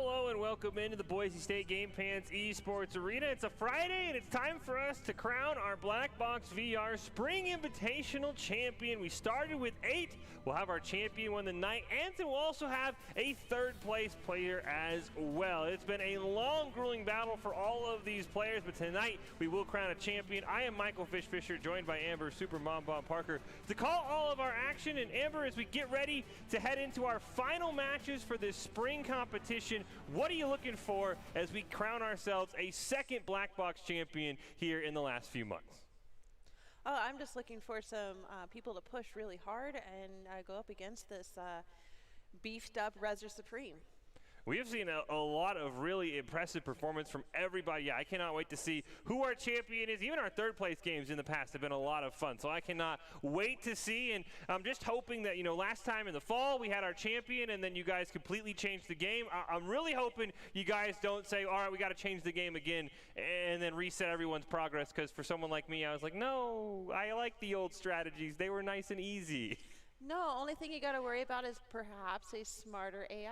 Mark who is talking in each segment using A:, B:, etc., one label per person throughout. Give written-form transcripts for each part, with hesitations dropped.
A: Hello and welcome into the Boise State Game Pants Esports Arena. It's a Friday and it's time for us to crown our Black Box VR Spring Invitational Champion. We started with 8. We'll have our champion win the night, and we'll also have a third place player as well. It's been a long, grueling battle for all of these players, but tonight we will crown a champion. I am Michael Fish Fisher, joined by Amber Super Mom Bomb Parker to call all of our action. And Amber, as we get ready to head into our final matches for this spring competition, what are you looking for as we crown ourselves a second Black Box champion here in the last few months?
B: Oh, I'm just looking for some people to push really hard and go up against this beefed up Reser Supreme.
A: We have seen a lot of really impressive performance from everybody. Yeah, I cannot wait to see who our champion is. Even our third place games in the past have been a lot of fun, so I cannot wait to see. And I'm just hoping that, last time in the fall we had our champion and then you guys completely changed the game. I'm really hoping you guys don't say, all right, we got to change the game again and then reset everyone's progress, because for someone like me, I was like, no, I like the old strategies. They were nice and easy.
B: No, only thing you got to worry about is perhaps a smarter AI.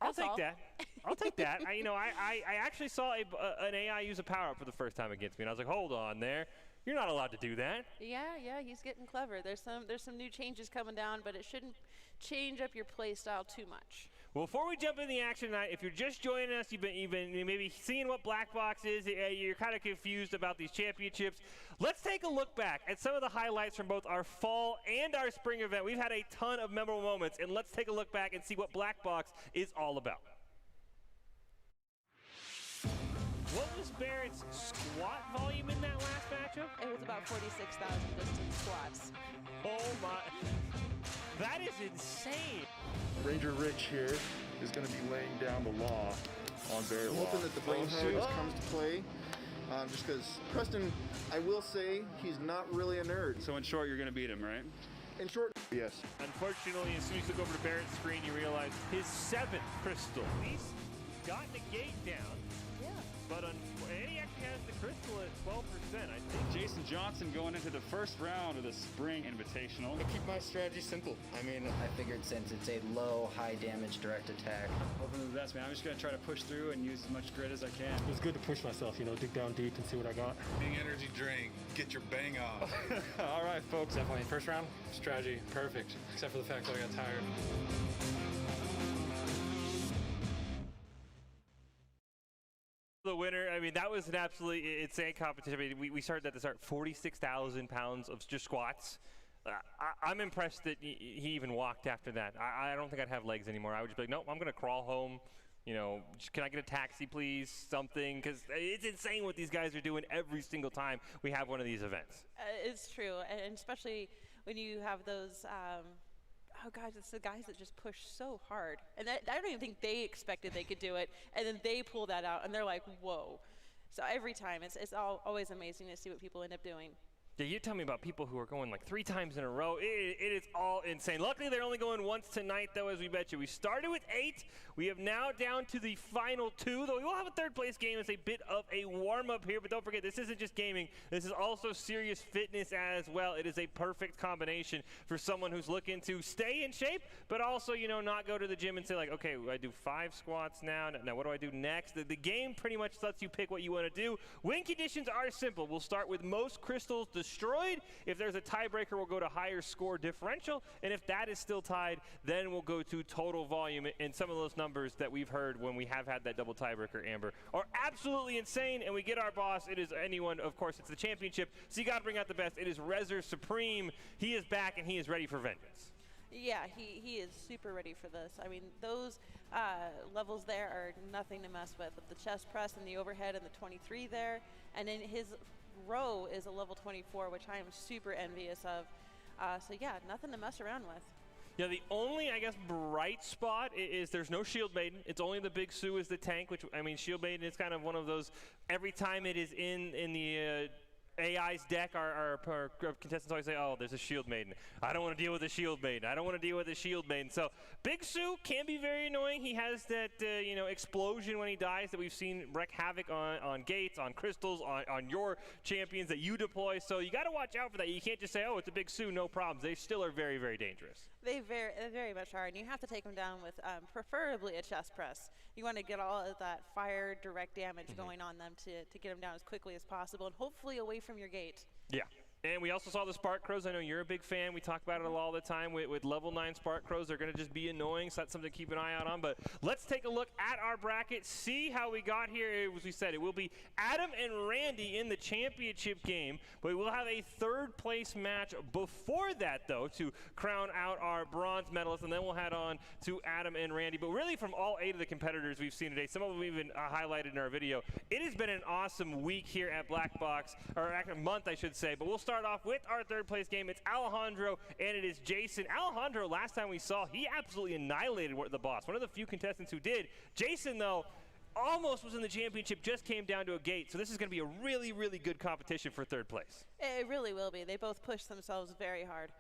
A: I'll take that. I'll take that. I actually saw an AI use a power-up for the first time against me, and I was like, hold on there. You're not allowed to do that.
B: Yeah, he's getting clever. There's some new changes coming down, but it shouldn't change up your play style too much.
A: Well, before we jump in the action tonight, if you're just joining us, you've been maybe seeing what Black Box is, you're kind of confused about these championships. Let's take a look back at some of the highlights from both our fall and our spring event. We've had a ton of memorable moments, and let's take a look back and see what Black Box is all about. What was Barrett's squat volume in that last matchup?
B: It was about 46,000 just in squats.
A: Oh my, that is insane.
C: Ranger Rich here is going to be laying down the law on Barrett.
D: I'm hoping that the brain harvest comes to play, just because Preston, I will say, he's not really a nerd.
E: So in short, you're going to beat him, right?
D: In short, yes.
A: Unfortunately, as soon as you look over to Barrett's screen, you realize his 7th crystal. He's gotten the gate down.
B: Yeah.
A: But and he actually has the crystal at 12%, I think.
E: Jason Johnson going into the first round of the Spring Invitational.
F: I keep my strategy simple.
G: I figured since it's a low, high damage direct attack.
E: Hoping for the best, man. I'm just going to try to push through and use as much grit as I can.
F: It's good to push myself, dig down deep and see what I got.
C: Big energy drink, get your bang on.
E: All right, folks.
F: Definitely first round, strategy, perfect. Except for the fact that I got tired.
A: The winner, that was an absolutely insane competition. We started at the start, 46,000 pounds of just squats. I'm impressed that he even walked after that. I don't think I'd have legs anymore. I would just be like, nope, I'm going to crawl home. Can I get a taxi, please? Something, because it's insane what these guys are doing every single time we have one of these events.
B: It's true, and especially when you have those oh guys, it's the guys that just push so hard, and I don't even think they expected they could do it, and then they pull that out and they're like, whoa. So every time it's always amazing to see what people end up doing.
A: Yeah, you tell me about people who are going like 3 times in a row. It is all insane. Luckily, they're only going once tonight, though, as we bet you. We started with 8. We have now down to the final 2, though we will have a third place game. It's a bit of a warm-up here, but don't forget, this isn't just gaming. This is also serious fitness as well. It is a perfect combination for someone who's looking to stay in shape, but also, not go to the gym and say, like, okay, I do 5 squats now. Now, what do I do next? The game pretty much lets you pick what you want to do. Win conditions are simple. We'll start with most crystals destroyed. If there's a tiebreaker, we'll go to higher score differential, and if that is still tied, then we'll go to total volume. And some of those numbers that we've heard when we have had that double tiebreaker, Amber, are absolutely insane. And we get our boss. It is anyone, of course, it's the championship, so you got to bring out the best. It is Reser Supreme. He is back and he is ready for vengeance.
B: Yeah, he is super ready for this. Those levels there are nothing to mess with the chest press and the overhead and the 23 there. And then his row is a level 24, which I am super envious of. So yeah, nothing to mess around with.
A: Yeah, the only, bright spot is there's no Shield Maiden. It's only the Big Sue is the tank, which, Shield Maiden is kind of one of those, every time it is in the AI's deck, our contestants always say, oh, there's a Shield Maiden. I don't want to deal with a Shield Maiden. I don't want to deal with a Shield Maiden. So Big Sue can be very annoying. He has that, explosion when he dies that we've seen wreak havoc on gates, on crystals, on your champions that you deploy. So you got to watch out for that. You can't just say, oh, it's a Big Sue, no problems. They still are very, very dangerous.
B: They very much are, and you have to take them down with preferably a chest press. You want to get all of that fire direct damage going on them to get them down as quickly as possible, and hopefully away from your gate.
A: Yeah. And we also saw the Spark Crows. I know you're a big fan. We talk about it all the time with level 9 Spark Crows. They're going to just be annoying, so that's something to keep an eye out on. But let's take a look at our bracket, see how we got here. As we said, it will be Adam and Randy in the championship game. But we will have a third-place match before that, though, to crown out our bronze medalists. And then we'll head on to Adam and Randy. But really, from all 8 of the competitors we've seen today, some of them even highlighted in our video, it has been an awesome week here at Black Box, or a month, I should say. But we'll start off with our third-place game. It's Alejandro, and it is Jason. Alejandro, last time we saw, he absolutely annihilated the boss. One of the few contestants who did. Jason, though, almost was in the championship, just came down to a gate. So this is going to be a really, really good competition for third place.
B: It really will be. They both pushed themselves very hard.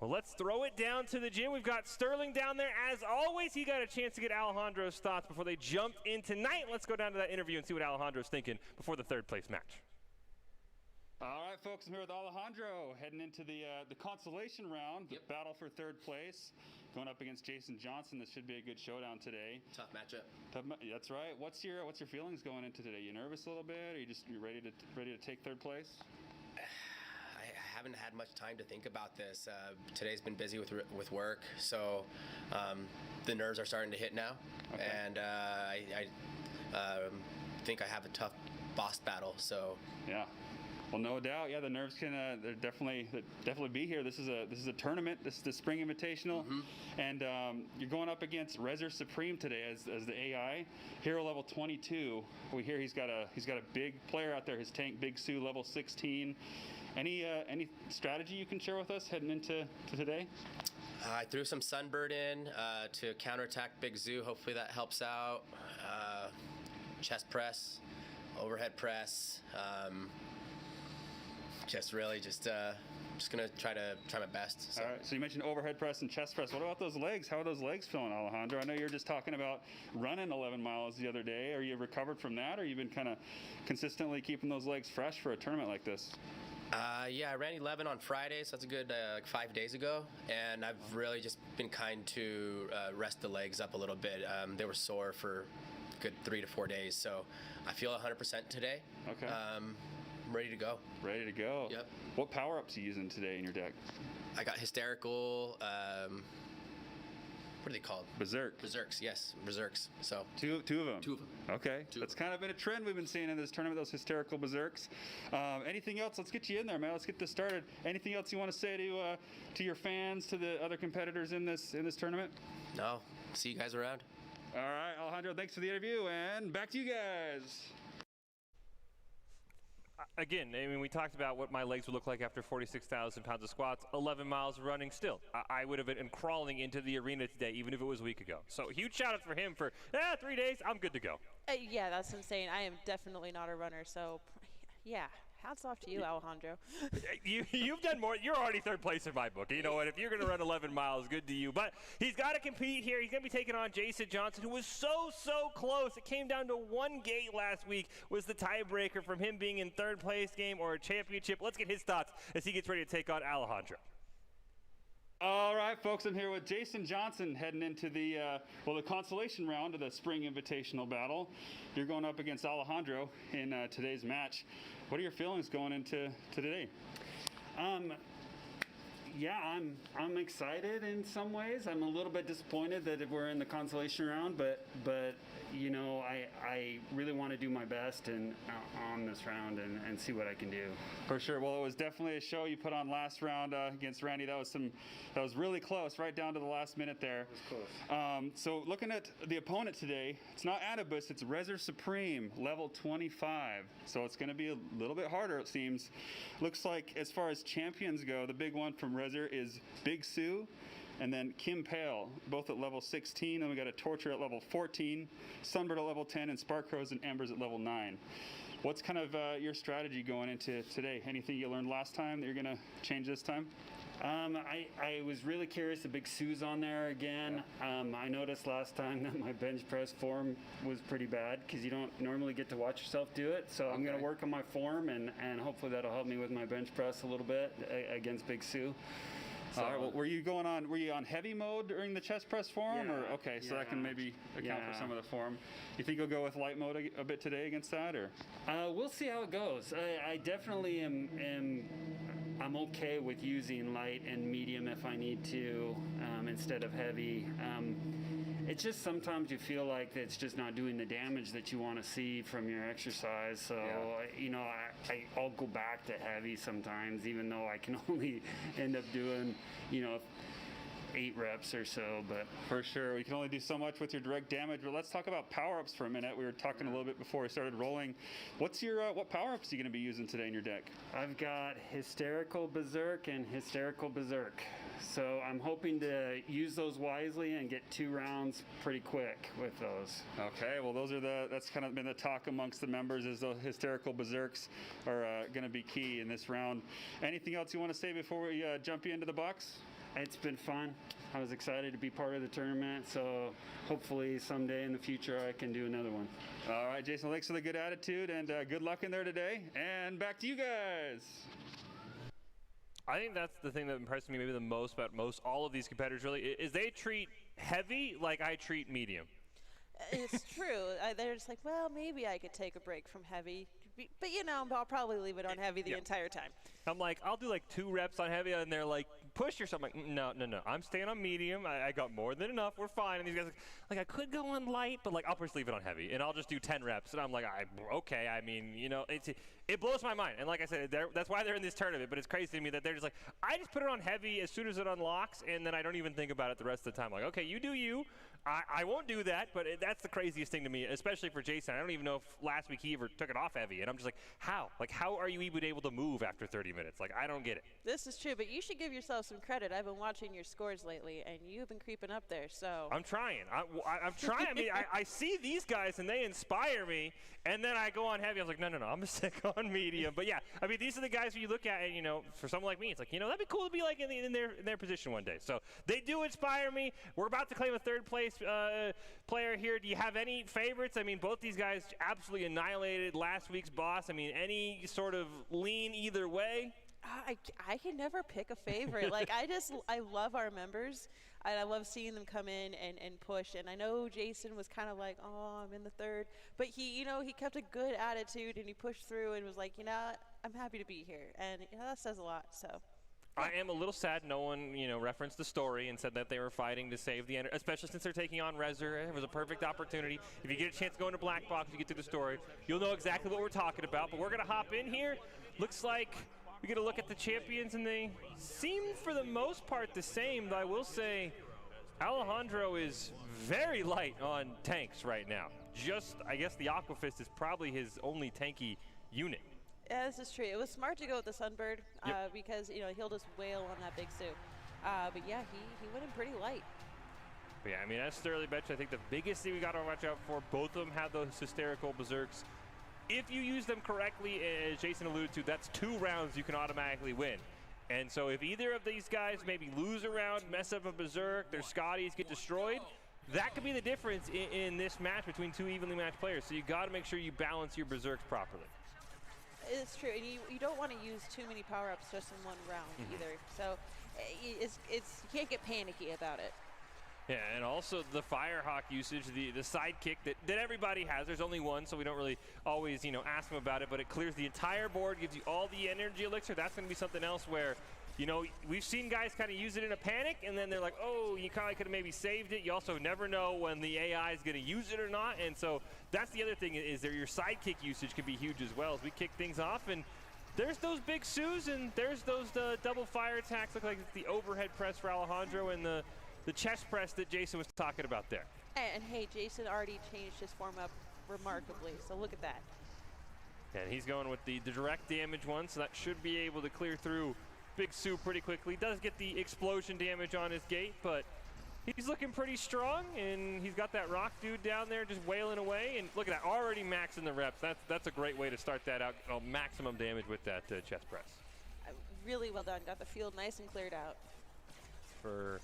A: Well, let's throw it down to the gym. We've got Sterling down there. As always, he got a chance to get Alejandro's thoughts before they jumped in tonight. Let's go down to that interview and see what Alejandro's thinking before the third-place match.
E: All right, folks, I'm here with Alejandro, heading into the consolation round, the battle for third place, going up against Jason Johnson. This should be a good showdown today.
H: Tough matchup.
E: That's right. What's your feelings going into today? You nervous a little bit? Are you ready to take third place?
H: I haven't had much time to think about this. Today's been busy with work, so the nerves are starting to hit now, okay. And I think I have a tough boss battle. So
E: yeah. Well, no doubt. Yeah, the nerves can they're definitely be here. This is a tournament. This is the Spring Invitational, and you're going up against Rezer Supreme today as the AI hero level 22. We hear he's got a big player out there. His tank Big Sue level 16. Any strategy you can share with us heading into today?
H: I threw some Sunbird in to counterattack Big Zoo. Hopefully that helps out. Chest press, overhead press. Just gonna try my best. So.
E: All right. So you mentioned overhead press and chest press. What about those legs? How are those legs feeling, Alejandro? I know you're just talking about running 11 miles the other day. Are you recovered from that, or you've been kind of consistently keeping those legs fresh for a tournament like this?
H: Yeah, I ran 11 on Friday, so that's a good 5 days ago, and I've really just been kind to rest the legs up a little bit. They were sore for a good 3 to 4 days, so I feel 100% today.
E: Okay.
H: I'm ready to go.
E: Ready to go.
H: Yep.
E: What power-ups are you using today in your deck?
H: I got Hysterical, what are they called? Berserks, yes, Berserks. So
E: two of them.
H: Two of them.
E: Okay. That's kind of been a trend we've been seeing in this tournament, those Hysterical Berserks. Anything else? Let's get you in there, man. Let's get this started. Anything else you want to say to your fans, to the other competitors in this tournament?
H: No. See you guys around.
E: All right, Alejandro, thanks for the interview, and back to you guys.
A: Again, I mean, we talked about what my legs would look like after 46,000 pounds of squats, 11 miles running still. I would have been crawling into the arena today, even if it was a week ago. So huge shout out for him for 3 days. I'm good to go.
B: Yeah, that's insane. I am definitely not a runner, so yeah. Hats off to you, Alejandro.
A: You've done more. You're already third place in my book. You know what? If you're going to run 11 miles, good to you. But he's got to compete here. He's going to be taking on Jason Johnson, who was so close. It came down to one gate last week, was the tiebreaker from him being in third place game or a championship. Let's get his thoughts as he gets ready to take on Alejandro.
E: All right, folks, I'm here with Jason Johnson heading into the consolation round of the Spring Invitational battle. You're going up against Alejandro in today's match. What are your feelings going into today?
I: Yeah, I'm excited in some ways. I'm a little bit disappointed that we're in the consolation round, but you know, I really want to do my best on this round and see what I can do.
E: For sure. Well, it was definitely a show you put on last round against Randy. That was really close, right down to the last minute there.
I: It was close.
E: So looking at the opponent today, it's not Adibus, it's Rezer Supreme, level 25. So it's going to be a little bit harder, it seems. Looks like as far as champions go, the big one from Rezer is Big Sue. and then Kim Pale, both at level 16, and we got a Torture at level 14, Sunbird at level 10, and Spark Crows and Embers at level 9. What's kind of your strategy going into today? Anything you learned last time that you're going to change this time?
I: I was really curious. The Big Sue's on there again. I noticed last time that my bench press form was pretty bad because you don't normally get to watch yourself do it. So I'm going to work on my form, and hopefully that'll help me with my bench press a little bit against Big Sue. So,
E: all right, well, were you on heavy mode during the chest press form?
I: Yeah,
E: or okay, so that can maybe account for some of the form. You think you'll go with light mode a bit today against that, or?
I: We'll see how it goes. I definitely I'm okay with using light and medium if I need to instead of heavy. It's just sometimes you feel like it's just not doing the damage that you want to see from your exercise. So, you know, I'll go back to heavy sometimes, even though I can only end up doing, you know, 8 reps or so. But
E: for sure, we can only do so much with your direct damage. But let's talk about power-ups for a minute. We were talking a little bit before we started rolling. What's your what power-ups are you going to be using today in your deck?
I: I've got Hysterical Berserk and Hysterical Berserk. So I'm hoping to use those wisely and get 2 rounds pretty quick with those.
E: Okay, well that's kind of been the talk amongst the members, is those Hysterical Berserks are going to be key in this round. Anything else you want to say before we jump you into the box?
I: It's been fun. I was excited to be part of the tournament, so hopefully someday in the future I can do another one.
E: All right, Jason, thanks for the good attitude, and good luck in there today. And back to you guys.
A: I think that's the thing that impressed me maybe the most about all of these competitors really, is they treat heavy like I treat medium.
B: It's true. They're just like, well, maybe I could take a break from heavy. But, you know, I'll probably leave it on heavy the entire time.
A: I'm like, I'll do like 2 reps on heavy, and they're like, push or something. I'm like, no. I'm staying on medium. I got more than enough. We're fine. And these guys like I could go on light, but like I'll just leave it on heavy, and I'll just do 10 reps. And I'm like, okay. I mean, you know, it blows my mind. And like I said, that's why they're in this tournament. But it's crazy to me that they're just like, I just put it on heavy as soon as it unlocks, and then I don't even think about it the rest of the time. Like, okay, you do you. I won't do that, but that's the craziest thing to me, especially for Jason. I don't even know if last week he ever took it off heavy, and I'm just like, how? Like, how are you even able to move after 30 minutes? Like, I don't get it.
B: This is true, but you should give yourself some credit. I've been watching your scores lately, and you've been creeping up there, so.
A: I'm trying. I'm trying. I mean, I see these guys, and they inspire me, and then I go on heavy. I was like, no, I'm going to stick on medium. But, yeah, I mean, these are the guys who you look at, and, you know, for someone like me, it's like, you know, that'd be cool to be, like, in their position one day. So they do inspire me. We're about to claim a 3rd place player here. Do you have any favorites? I mean, both these guys absolutely annihilated last week's boss. I mean, any sort of lean either way?
B: I can never pick a favorite. Like, I love our members. I love seeing them come in and push. And I know Jason was kind of like, oh, I'm in the 3rd. But he kept a good attitude, and he pushed through and was like, you know, I'm happy to be here. And you know, that says a lot, so.
A: I am a little sad no one, you know, referenced the story and said that they were fighting to save the energy, especially since they're taking on Rezer. It was a perfect opportunity. If you get a chance to go into Black Box, you get through the story, you'll know exactly what we're talking about. But we're going to hop in here. Looks like we get a look at the champions, and they seem for the most part the same, though I will say Alejandro is very light on tanks right now. Just, I guess the Aqua Fist is probably his only tanky unit.
B: Yeah, this is true. It was smart to go with the Sunbird because, you know, he'll just wail on that Big Sue. But, yeah, he went in pretty light.
A: But yeah, I mean, as Sterling mentioned, I think the biggest thing we got to watch out for, both of them have those Hysterical Berserks. If you use them correctly, as Jason alluded to, that's 2 rounds you can automatically win. And so if either of these guys maybe lose a round, mess up a Berserk, their Scotties get destroyed, that could be the difference in this match between 2 evenly matched players. So you got to make sure you balance your Berserks properly.
B: It's true, and you don't want to use too many power-ups just in one round either. So you can't get panicky about it.
A: Yeah, and also the Firehawk usage, the sidekick that everybody has. There's only one, so we don't really always, you know, ask them about it, but it clears the entire board, gives you all the energy elixir. That's going to be something else where, you know, we've seen guys kind of use it in a panic, and then they're like, oh, you kind of could have maybe saved it. You also never know when the AI is going to use it or not, and so that's the other thing is your sidekick usage can be huge as well as we kick things off. And there's those Big Sues, and there's those double fire attacks. Look like it's the overhead press for Alejandro and the chest press that Jason was talking about there.
B: And hey, Jason already changed his form up remarkably, so look at that.
A: And he's going with the direct damage one, so that should be able to clear through Big Sue pretty quickly. Does get the explosion damage on his gate, but he's looking pretty strong, and he's got that rock dude down there just wailing away. And look at that, already maxing the reps. That's a great way to start that out. Maximum damage with that chest press.
B: Really well done. Got the field nice and cleared out.
A: For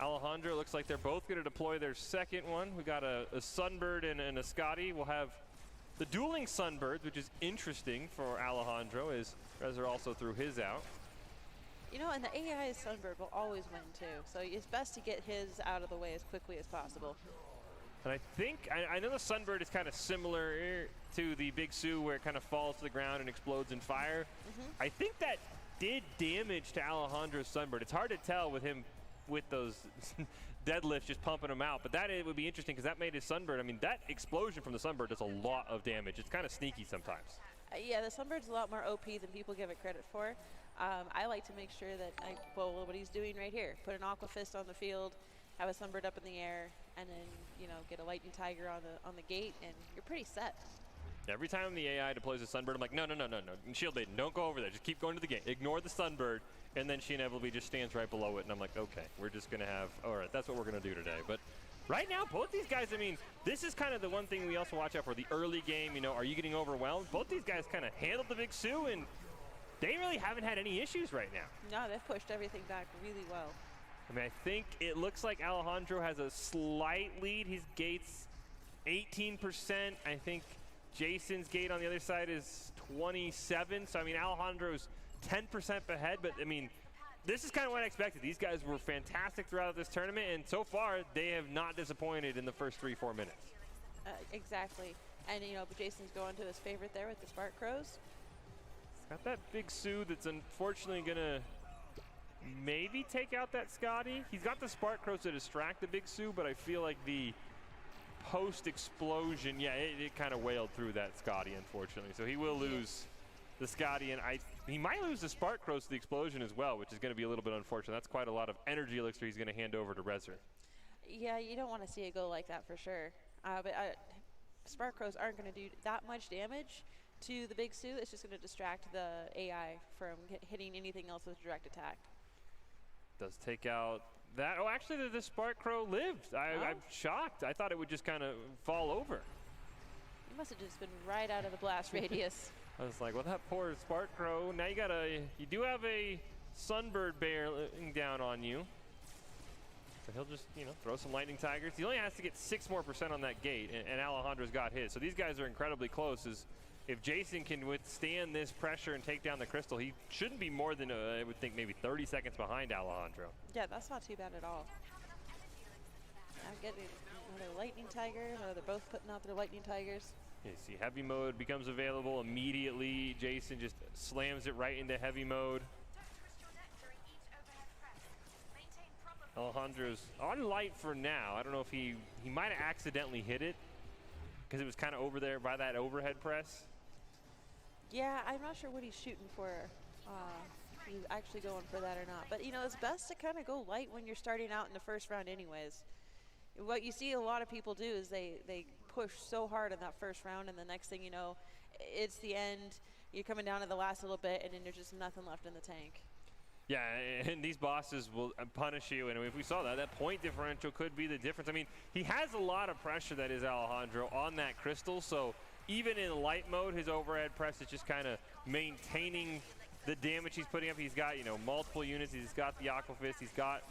A: Alejandro, it looks like they're both going to deploy their second one. We got a Sunbird and a Scotty. We'll have the dueling Sunbirds, which is interesting for Alejandro, as Rezer also threw his out.
B: You know, and the AI Sunbird will always win too, so it's best to get his out of the way as quickly as possible.
A: And I think, I know the Sunbird is kind of similar to the Big Sue, where it kind of falls to the ground and explodes in fire. I think that did damage to Alejandro's Sunbird. It's hard to tell with him with those deadlifts just pumping him out, but it would be interesting because that made his Sunbird. I mean, that explosion from the Sunbird does a lot of damage. It's kind of sneaky sometimes.
B: Yeah, the Sunbird's a lot more OP than people give it credit for. I like to make sure that, well, what he's doing right here, put an Aqua Fist on the field, have a Sunbird up in the air, and then, you know, get a Lightning Tiger on the gate, and you're pretty set.
A: Every time the AI deploys a Sunbird, I'm like, no. And Shield Maiden, don't go over there. Just keep going to the gate. Ignore the Sunbird, and then she inevitably just stands right below it, and I'm like, okay, we're just going to have, all right, that's what we're going to do today. But right now, both these guys, I mean, this is kind of the one thing we also watch out for, the early game, you know, are you getting overwhelmed? Both these guys kind of handled the Big Sue, and they really haven't had any issues right now.
B: No, they've pushed everything back really well.
A: I mean, I think it looks like Alejandro has a slight lead. His gate's 18%. I think Jason's gate on the other side is 27. So, I mean, Alejandro's 10% ahead. But, I mean, this is kind of what I expected. These guys were fantastic throughout this tournament. And so far, they have not disappointed in the first 3-4 minutes.
B: Exactly. And, you know, Jason's going to his favorite there with the Spark Crows.
A: Got that Big Sue that's unfortunately going to maybe take out that Scotty. He's got the Spark Crows to distract the Big Sue, but I feel like the post-explosion, yeah, it kind of wailed through that Scotty, unfortunately. So he will lose the Scotty, and he might lose the Spark Crows to the explosion as well, which is going to be a little bit unfortunate. That's quite a lot of energy elixir he's going to hand over to Rezer.
B: Yeah, you don't want to see it go like that for sure. But Spark Crows aren't going to do that much damage to the Big Sue. It's just going to distract the AI from hitting anything else with direct attack.
A: Does take out that. Oh, actually, the Spark Crow lived. I'm shocked. I thought it would just kind of fall over.
B: You must have just been right out of the blast radius.
A: I was like, well, that poor Spark Crow. Now you do have a Sunbird bearing down on you. So he'll just, you know, throw some Lightning Tigers. He only has to get 6% more on that gate, and Alejandro's got his. So these guys are incredibly close. If Jason can withstand this pressure and take down the Crystal, he shouldn't be more than, I would think, maybe 30 seconds behind Alejandro.
B: Yeah, that's not too bad at all. I'm getting another Lightning Tiger. They're both putting out their Lightning Tigers.
A: You see, heavy mode becomes available immediately. Jason just slams it right into heavy mode. Alejandro's on light for now. I don't know if he might have accidentally hit it because it was kind of over there by that overhead press.
B: Yeah, I'm not sure what he's shooting for. If he's actually going for that or not. But, you know, it's best to kind of go light when you're starting out in the first round anyways. What you see a lot of people do is they push so hard in that first round, and the next thing you know, it's the end. You're coming down to the last little bit, and then there's just nothing left in the tank.
A: Yeah, and these bosses will punish you, and if we saw that point differential could be the difference. I mean, he has a lot of pressure, that is Alejandro, on that Crystal, so even in light mode, his overhead press is just kind of maintaining the damage he's putting up. He's got, you know, multiple units. He's got the Aqua Fist. He's got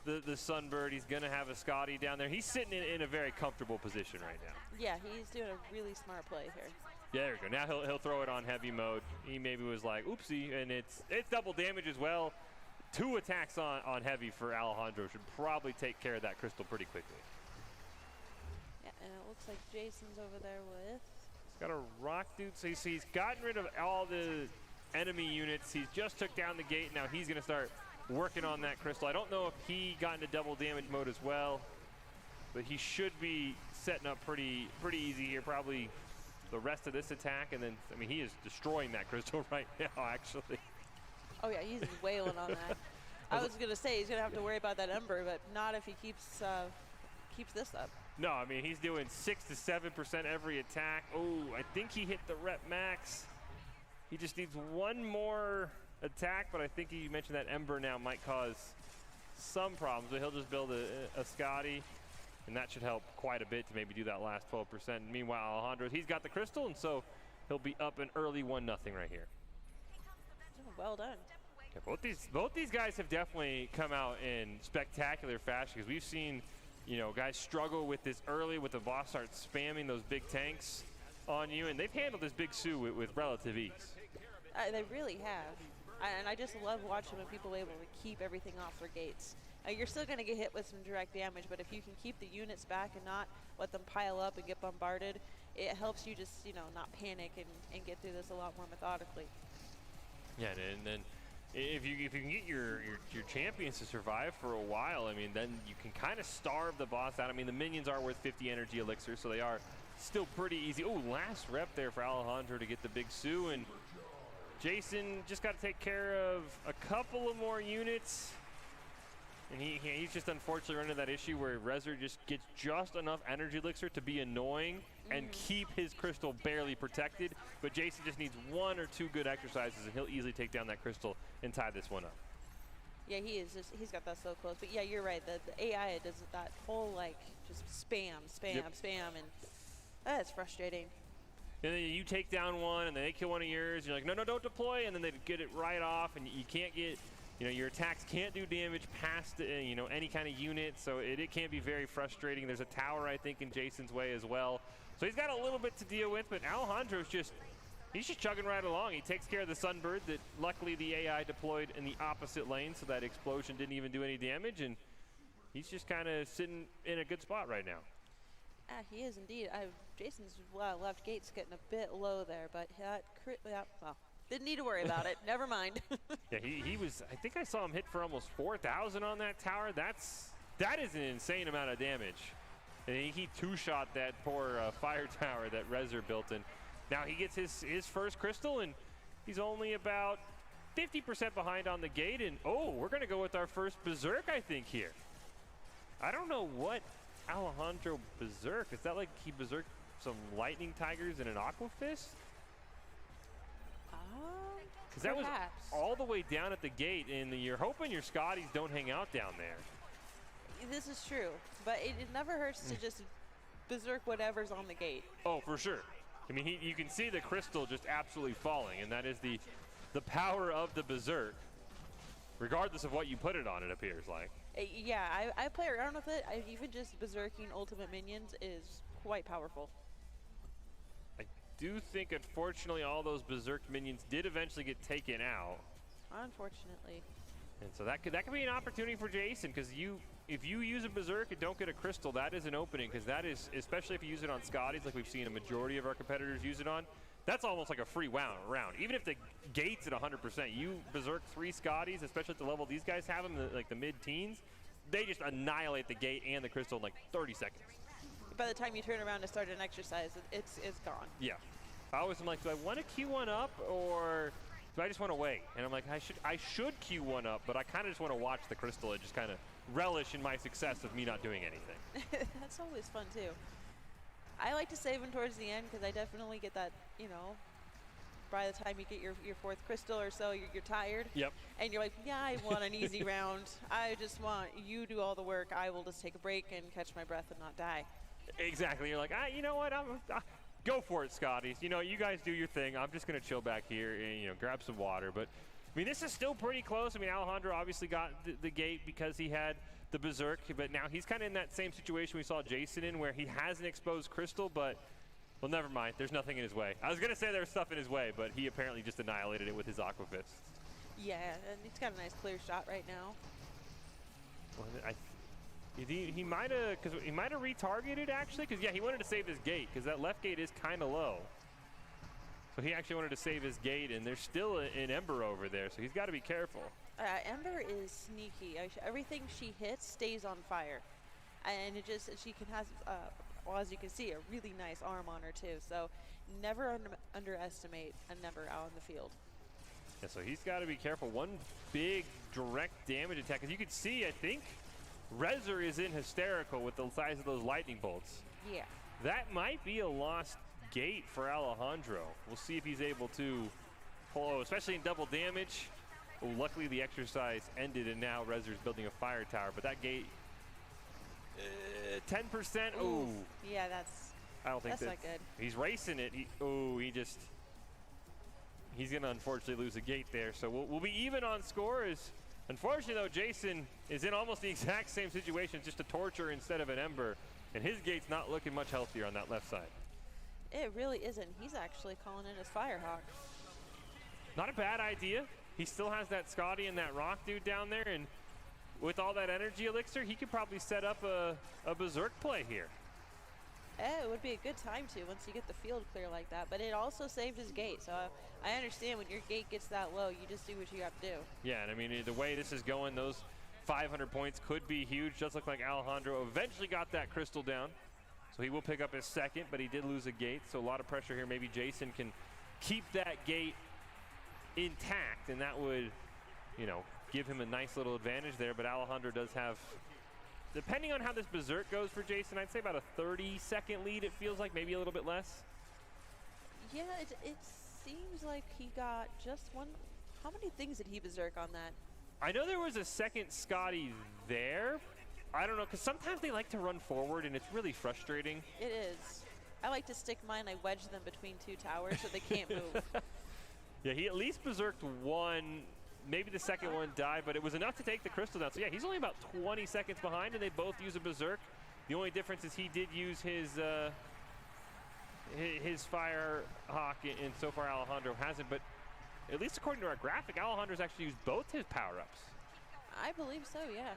A: the Sunbird. He's going to have a Scotty down there. He's sitting in a very comfortable position right now.
B: Yeah, he's doing a really smart play here.
A: Yeah, there we go. Now he'll throw it on heavy mode. He maybe was like, oopsie, and it's double damage as well. 2 attacks on heavy for Alejandro should probably take care of that Crystal pretty quickly.
B: Yeah, and it looks like Jason's over there with...
A: He's got a rock dude, so he's gotten rid of all the enemy units. He's just took down the gate. Now he's going to start working on that Crystal. I don't know if he got into double damage mode as well, but he should be setting up pretty easy here. Probably the rest of this attack, and then, I mean, he is destroying that Crystal right now, actually.
B: Oh yeah, he's wailing on that. I was gonna say he's gonna have to worry about that Ember, but not if he keeps this up.
A: No, I mean, he's doing 6 to 7% every attack. Oh, I think he hit the rep max. He just needs one more attack, but I think he mentioned that Ember now might cause some problems, but he'll just build a Scotty, and that should help quite a bit to maybe do that last 12%. Meanwhile, Alejandro, he's got the crystal, and so he'll be up an early 1-0 right here.
B: Oh, well done.
A: Yeah, both these guys have definitely come out in spectacular fashion, because we've seen, you know, guys struggle with this early, with the boss start spamming those big tanks on you, and they've handled this big Sue with relative ease.
B: They really have. And I just love watching when people are able to keep everything off their gates. You're still going to get hit with some direct damage, but if you can keep the units back and not let them pile up and get bombarded, it helps you just, you know, not panic and get through this a lot more methodically.
A: Yeah, and then if you can get your champions to survive for a while, I mean, then you can kind of starve the boss out. I mean, the minions are worth 50 energy elixirs, so they are still pretty easy. Oh, last rep there for Alejandro to get the big Sue, and Jason just got to take care of a couple of more units. And he's just unfortunately run into that issue where Rezer just gets just enough energy elixir to be annoying and keep his crystal barely protected. But Jason just needs 1 or 2 good exercises, and he'll easily take down that crystal and tie this one up.
B: Yeah, he's got that so close. But yeah, you're right. The AI does that whole, like, just spam, and that's frustrating.
A: And then you take down one, and then they kill one of yours. And you're like, no, don't deploy. And then they get it right off, and you can't get, you know, your attacks can't do damage past, you know, any kind of unit. So it can be very frustrating. There's a tower, I think, in Jason's way as well. So he's got a little bit to deal with, but Alejandro's he's just chugging right along. He takes care of the Sunbird that luckily the AI deployed in the opposite lane, so that explosion didn't even do any damage. And he's just kind of sitting in a good spot right now.
B: He is indeed. Jason's left gate's getting a bit low there, but well, didn't need to worry about it. Never mind.
A: Yeah, he was. I think I saw him hit for almost 4,000 on that tower. That is an insane amount of damage. And he two-shot that poor fire tower that Rezer built in. Now he gets his first crystal, and he's only about 50% behind on the gate. And oh, we're gonna go with our first berserk, I think, here. I don't know what Alejandro berserk. Is that like he berserked some lightning tigers and an aqua fist? Because that was all the way down at the gate, and you're hoping your Scotties don't hang out down there.
B: This is true, but it never hurts to just berserk whatever's on the gate.
A: Oh, for sure. I mean, you can see the crystal just absolutely falling, and that is the power of the berserk, regardless of what you put it on, it appears like.
B: Yeah, I play around with it. Even just berserking ultimate minions is quite powerful.
A: I do think, unfortunately, all those berserk minions did eventually get taken out.
B: Unfortunately.
A: And so that could be an opportunity for Jason, because if you use a berserk and don't get a crystal, that is an opening, because that is, especially if you use it on Scotties, like we've seen a majority of our competitors use it on, that's almost like a free round. Even if the gate's at 100%, you berserk 3 Scotties, especially at the level these guys have them, like the mid-teens, they just annihilate the gate and the crystal in like 30 seconds.
B: By the time you turn around to start an exercise, it's gone.
A: Yeah. I always am like, do I want to queue one up, or do I just want to wait? And I'm like, I should queue one up, but I kind of just want to watch the crystal and just kind of relish in my success of me not doing anything.
B: That's always fun too. I like to save them towards the end, because I definitely get that, you know, by the time you get your 4th crystal or so, you're tired.
A: Yep.
B: And you're like, yeah, I want an easy round. I just want you do all the work. I will just take a break and catch my breath and not die.
A: Exactly. You're like, you know what? Go for it, Scotties. You know, you guys do your thing. I'm just going to chill back here and, you know, grab some water. But, I mean, this is still pretty close. I mean, Alejandro obviously got the gate because he had the berserk, but now he's kind of in that same situation we saw Jason in, where he has an exposed crystal, but, well, never mind. There's nothing in his way. I was going to say there was stuff in his way, but he apparently just annihilated it with his aqua fist.
B: Yeah, and he's got a nice clear shot right now.
A: Well, he might have retargeted, actually, because, yeah, he wanted to save his gate, because that left gate is kind of low. So he actually wanted to save his gate, and there's still an Ember over there, so he's got to be careful.
B: Ember is sneaky. Everything she hits stays on fire, and she can have, well, as you can see, a really nice arm on her too. So never underestimate a Ember out in the field.
A: Yeah, so he's got to be careful. One big direct damage attack, as you can see, I think Rezer is in hysterical with the size of those lightning bolts.
B: Yeah.
A: That might be a lost gate for Alejandro. We'll see if he's able to pull, especially in double damage. Oh, luckily the exercise ended, and now Rezer's building a fire tower. But that gate, 10%. Oh,
B: yeah, that's.
A: I don't think
B: that's not good.
A: He's racing it. He's going to unfortunately lose a gate there. So we'll be even on score. Unfortunately, though, Jason is in almost the exact same situation, just a Torture instead of an Ember. And his gate's not looking much healthier on that left side.
B: It really isn't. He's actually calling in his Firehawk.
A: Not a bad idea. He still has that Scotty and that Rock dude down there. And with all that energy elixir, he could probably set up a Berserk play here.
B: It would be a good time to once you get the field clear like that. But it also saved his gate. So I understand when your gate gets that low, you just do what you have to do.
A: Yeah, and I mean, the way this is going, those 500 points could be huge. Just look like Alejandro eventually got that crystal down. So he will pick up his second, but he did lose a gate. So a lot of pressure here. Maybe Jason can keep that gate intact, and that would, give him a nice little advantage there. But Alejandro does have, depending on how this Berserk goes for Jason, I'd say about a 30-second lead, it feels like, maybe a little bit less.
B: Yeah, it seems like he got just one. How many things did he Berserk on that?
A: I know there was a second Scotty there. I don't know, because sometimes they like to run forward, and it's really frustrating.
B: It is. I like to stick mine, I wedge them between two towers so they can't move.
A: Yeah, he at least Berserked one. Maybe the second one died, but it was enough to take the crystal down. So yeah, he's only about 20 seconds behind, and they both use a Berserk. The only difference is he did use his Fire Hawk, and so far Alejandro hasn't. But at least according to our graphic, Alejandro's actually used both his power-ups.
B: I believe so, yeah.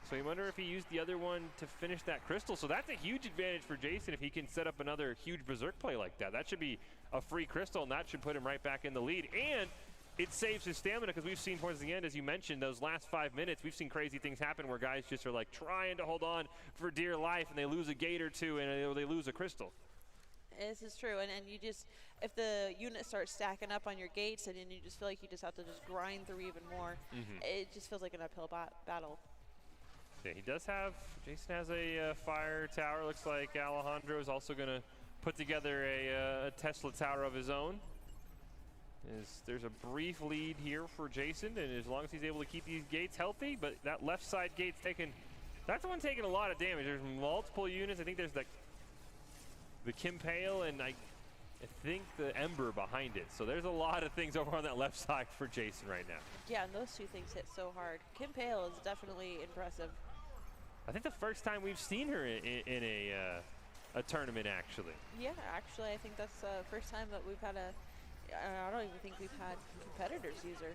A: So you wonder if he used the other one to finish that crystal. So that's a huge advantage for Jason if he can set up another huge Berserk play like that. That should be a free crystal, and that should put him right back in the lead. And it saves his stamina, because we've seen towards the end, as you mentioned, those last 5 minutes, we've seen crazy things happen where guys just are like trying to hold on for dear life, and they lose a gate or two, and they lose a crystal.
B: This is true, and you just, if the units start stacking up on your gates, and then you just feel like you just have to just grind through even more, it just feels like an uphill battle.
A: Yeah, Jason has a fire tower. Looks like Alejandro is also going to put together a Tesla tower of his own. There's a brief lead here for Jason, and as long as he's able to keep these gates healthy, but that left side gate's that's the one taking a lot of damage. There's multiple units. I think there's the Kim Pale, and I think the Ember behind it. So there's a lot of things over on that left side for Jason right now.
B: Yeah, and those two things hit so hard. Kim Pale is definitely impressive.
A: I think the first time we've seen her in a tournament, actually.
B: Yeah, actually, I think that's the first time that we've had I don't even think we've had competitors use her.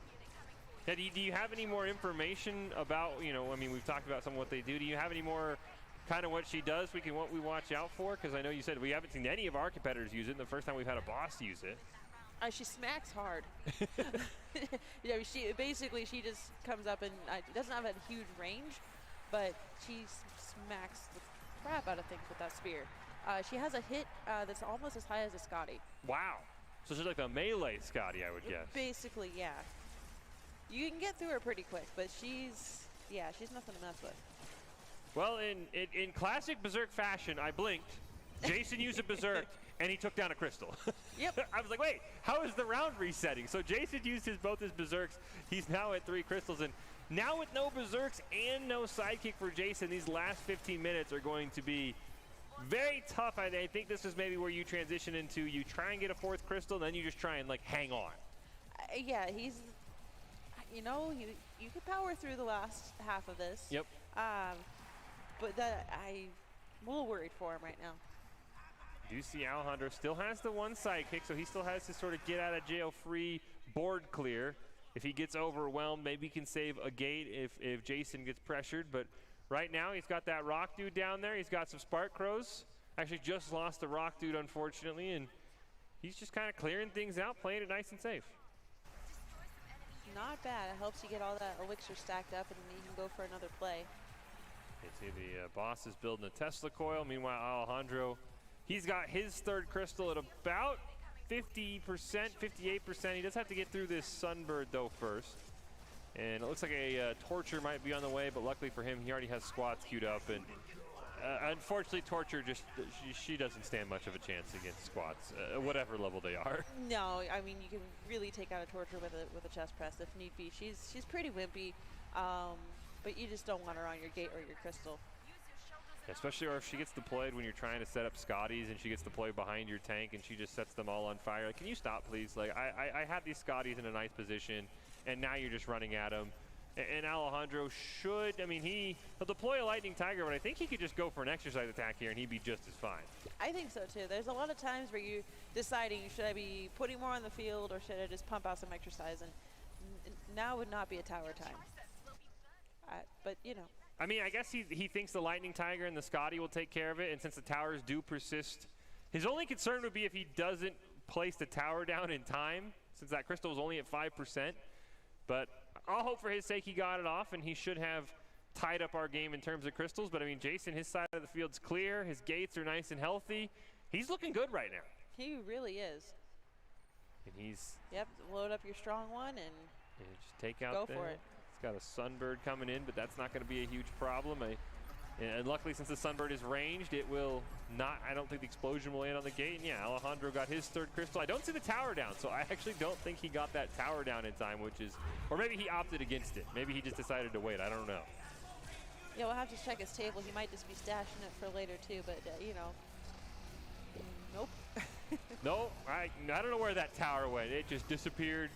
A: Yeah, do you have any more information about, I mean, we've talked about some of what they do. Do you have any more kind of what she does what we watch out for? Because I know you said we haven't seen any of our competitors use it, and the first time we've had a boss use it.
B: She smacks hard. She just comes up and doesn't have a huge range, but she smacks the crap out of things with that spear. She has a hit that's almost as high as a Scotty.
A: Wow. So she's like a melee Scotty, I would guess.
B: Basically, yeah. You can get through her pretty quick, but she's nothing to mess with.
A: Well, in classic Berserk fashion, I blinked. Jason used a Berserk, and he took down a crystal.
B: Yep.
A: I was like, wait, how is the round resetting? So Jason used both his Berserks. He's now at 3 crystals, and now with no Berserks and no sidekick for Jason, these last 15 minutes are going to be very tough. I think this is maybe where you transition into, you try and get a 4th crystal, then you just try and hang on.
B: Yeah, he's, you could power through the last half of this.
A: Yep.
B: But I'm a little worried for him right now.
A: You see Alejandro still has the one sidekick, so he still has to sort of get out of jail free board clear. If he gets overwhelmed, maybe he can save a gate if Jason gets pressured. But right now, he's got that Rock dude down there. He's got some Spark Crows. Actually, just lost the Rock dude, unfortunately, and he's just kind of clearing things out, playing it nice and safe.
B: Not bad. It helps you get all that elixir stacked up, and then you can go for another play.
A: You see the boss is building a Tesla coil. Meanwhile, Alejandro, he's got his 3rd crystal at about 50%, 58%. He does have to get through this Sunbird, though, first. And it looks like a Torture might be on the way, but luckily for him, he already has squads queued up. And unfortunately, Torture just she doesn't stand much of a chance against squats, whatever level they are.
B: No, I mean you can really take out a Torture with a chest press if need be. She's pretty wimpy, but you just don't want her on your gate or your crystal.
A: Especially if she gets deployed when you're trying to set up Scotties and she gets deployed behind your tank and she just sets them all on fire. Like, can you stop, please? Like, I have these Scotties in a nice position, and now you're just running at them. And Alejandro should, I mean, he'll deploy a Lightning Tiger, but I think he could just go for an exercise attack here and he'd be just as fine.
B: I think so too. There's a lot of times where you're deciding, should I be putting more on the field or should I just pump out some exercise? And now would not be a tower time. But, you know.
A: I mean, I guess he thinks the Lightning Tiger and the Scotty will take care of it, and since the towers do persist, his only concern would be if he doesn't place the tower down in time, since that crystal is only at 5%. But I'll hope for his sake he got it off, and he should have tied up our game in terms of crystals. But I mean, Jason, his side of the field's clear. His gates are nice and healthy. He's looking good right now.
B: He really is.
A: And he's...
B: Yep, load up your strong one and
A: just take out
B: go for it.
A: He's got a Sunbird coming in, but that's not going to be a huge problem. And luckily, since the Sunbird is ranged, it will not, I don't think the explosion will land on the gate. And yeah, Alejandro got his third crystal. I don't see the tower down, so I actually don't think he got that tower down in time, which is, or maybe he opted against it. Maybe he just decided to wait. I don't know.
B: Yeah, we'll have to check his table. He might just be stashing it for later too, but you know, nope.
A: No, I don't know where that tower went. It just disappeared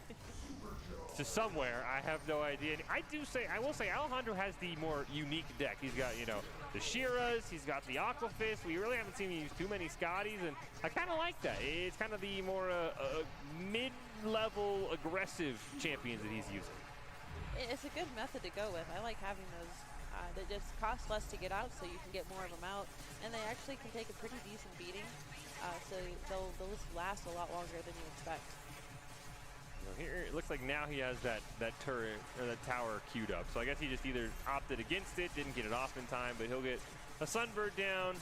A: to somewhere. I have no idea. And I will say Alejandro has the more unique deck. He's got, you know, the Shiras, he's got the Aquafist. We really haven't seen him use too many Scotties, and I kind of like that. It's kind of the more mid-level aggressive champions that he's using.
B: It's a good method to go with. I like having those. They just cost less to get out, so you can get more of them out, and they actually can take a pretty decent beating. So they'll just last a lot longer than you expect.
A: Here it looks like now he has that turret or that tower queued up. So I guess he just either opted against it, didn't get it off in time, but he'll get a Sunbird down,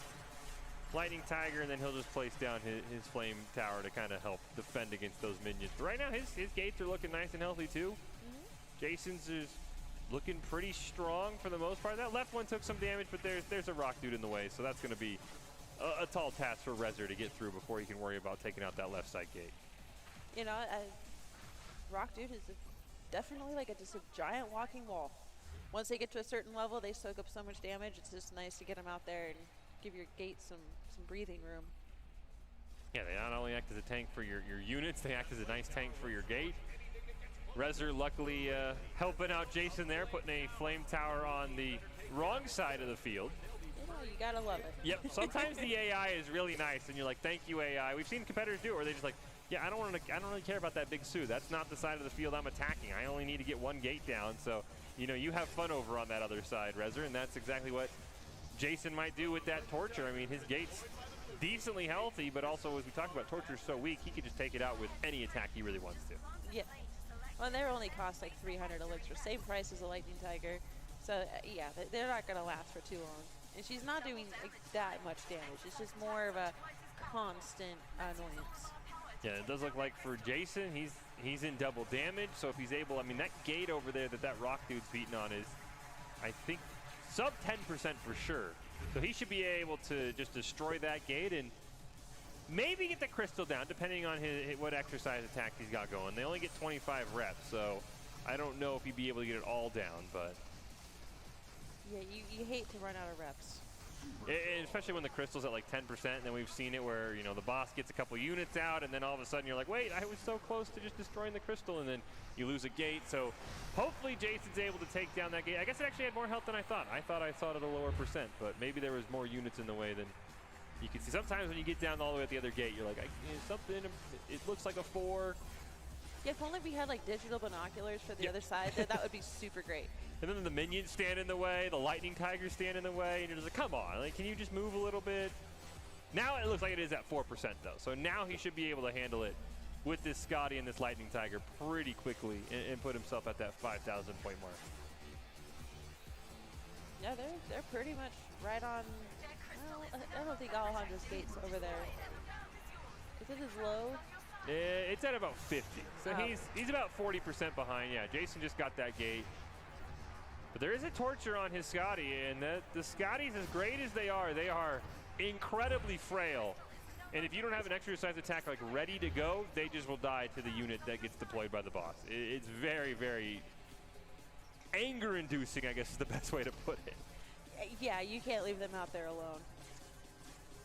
A: Lightning Tiger, and then he'll just place down his Flame Tower to kind of help defend against those minions. But right now his gates are looking nice and healthy too. Jason's is looking pretty strong for the most part. That left one took some damage, but there's a rock dude in the way, so that's going to be a tall task for Rezer to get through before he can worry about taking out that left side gate.
B: You know, Rock Dude is definitely like just a giant walking wall. Once they get to a certain level, they soak up so much damage. It's just nice to get them out there and give your gate some breathing room.
A: Yeah, they not only act as a tank for your units, they act as a nice tank for your gate. Rezer luckily helping out Jason there, putting a Flame Tower on the wrong side of the field.
B: You know, you gotta love it.
A: Yep, sometimes the AI is really nice, and you're like, thank you, AI. We've seen competitors do it where they're just like, yeah, I don't really care about that big Sue. That's not the side of the field I'm attacking. I only need to get one gate down. So, you know, you have fun over on that other side, Rezer, and that's exactly what Jason might do with that Torture. I mean, his gate's decently healthy, but also, as we talked about, Torture's so weak, he could just take it out with any attack he really wants to.
B: Yeah. Well, they only cost like 300 elixir, same price as a Lightning Tiger. So, yeah, they're not going to last for too long. And she's not doing like, that much damage. It's just more of a constant annoyance.
A: Yeah, it does look like for Jason, he's in double damage. So if he's able, I mean, that gate over there that rock dude's beating on is, I think, sub 10% for sure. So he should be able to just destroy that gate and maybe get the crystal down, depending on what exercise attack he's got going. They only get 25 reps, so I don't know if he'd be able to get it all down, but...
B: Yeah, you hate to run out of reps.
A: Especially when the crystal's at like 10%, and then we've seen it where, you know, the boss gets a couple units out, and then all of a sudden you're like, wait, I was so close to just destroying the crystal, and then you lose a gate. So hopefully Jason's able to take down that gate. I guess it actually had more health than I thought. I thought I saw it at a lower percent, but maybe there was more units in the way than you can see. Sometimes when you get down all the way at the other gate, you're like, something, it looks like a 4.
B: Yeah, if only we had like digital binoculars for the other side, that would be super great.
A: And then the minions stand in the way, the Lightning Tigers stand in the way, and you're just like, come on, like, can you just move a little bit? Now it looks like it is at 4% though, so now he should be able to handle it with this Scotty and this Lightning Tiger pretty quickly and put himself at that 5,000 point mark.
B: Yeah, they're pretty much right on. Well, I don't think Alejandro's gate's over there. Is it as low?
A: It's at about 50, so he's about 40% behind. Yeah, Jason just got that gate. But there is a torture on his Scotty, and the Scotties, as great as they are incredibly frail. And if you don't have an exercise attack like ready to go, they just will die to the unit that gets deployed by the boss. It's very, very anger-inducing, I guess is the best way to put it.
B: Yeah, you can't leave them out there alone.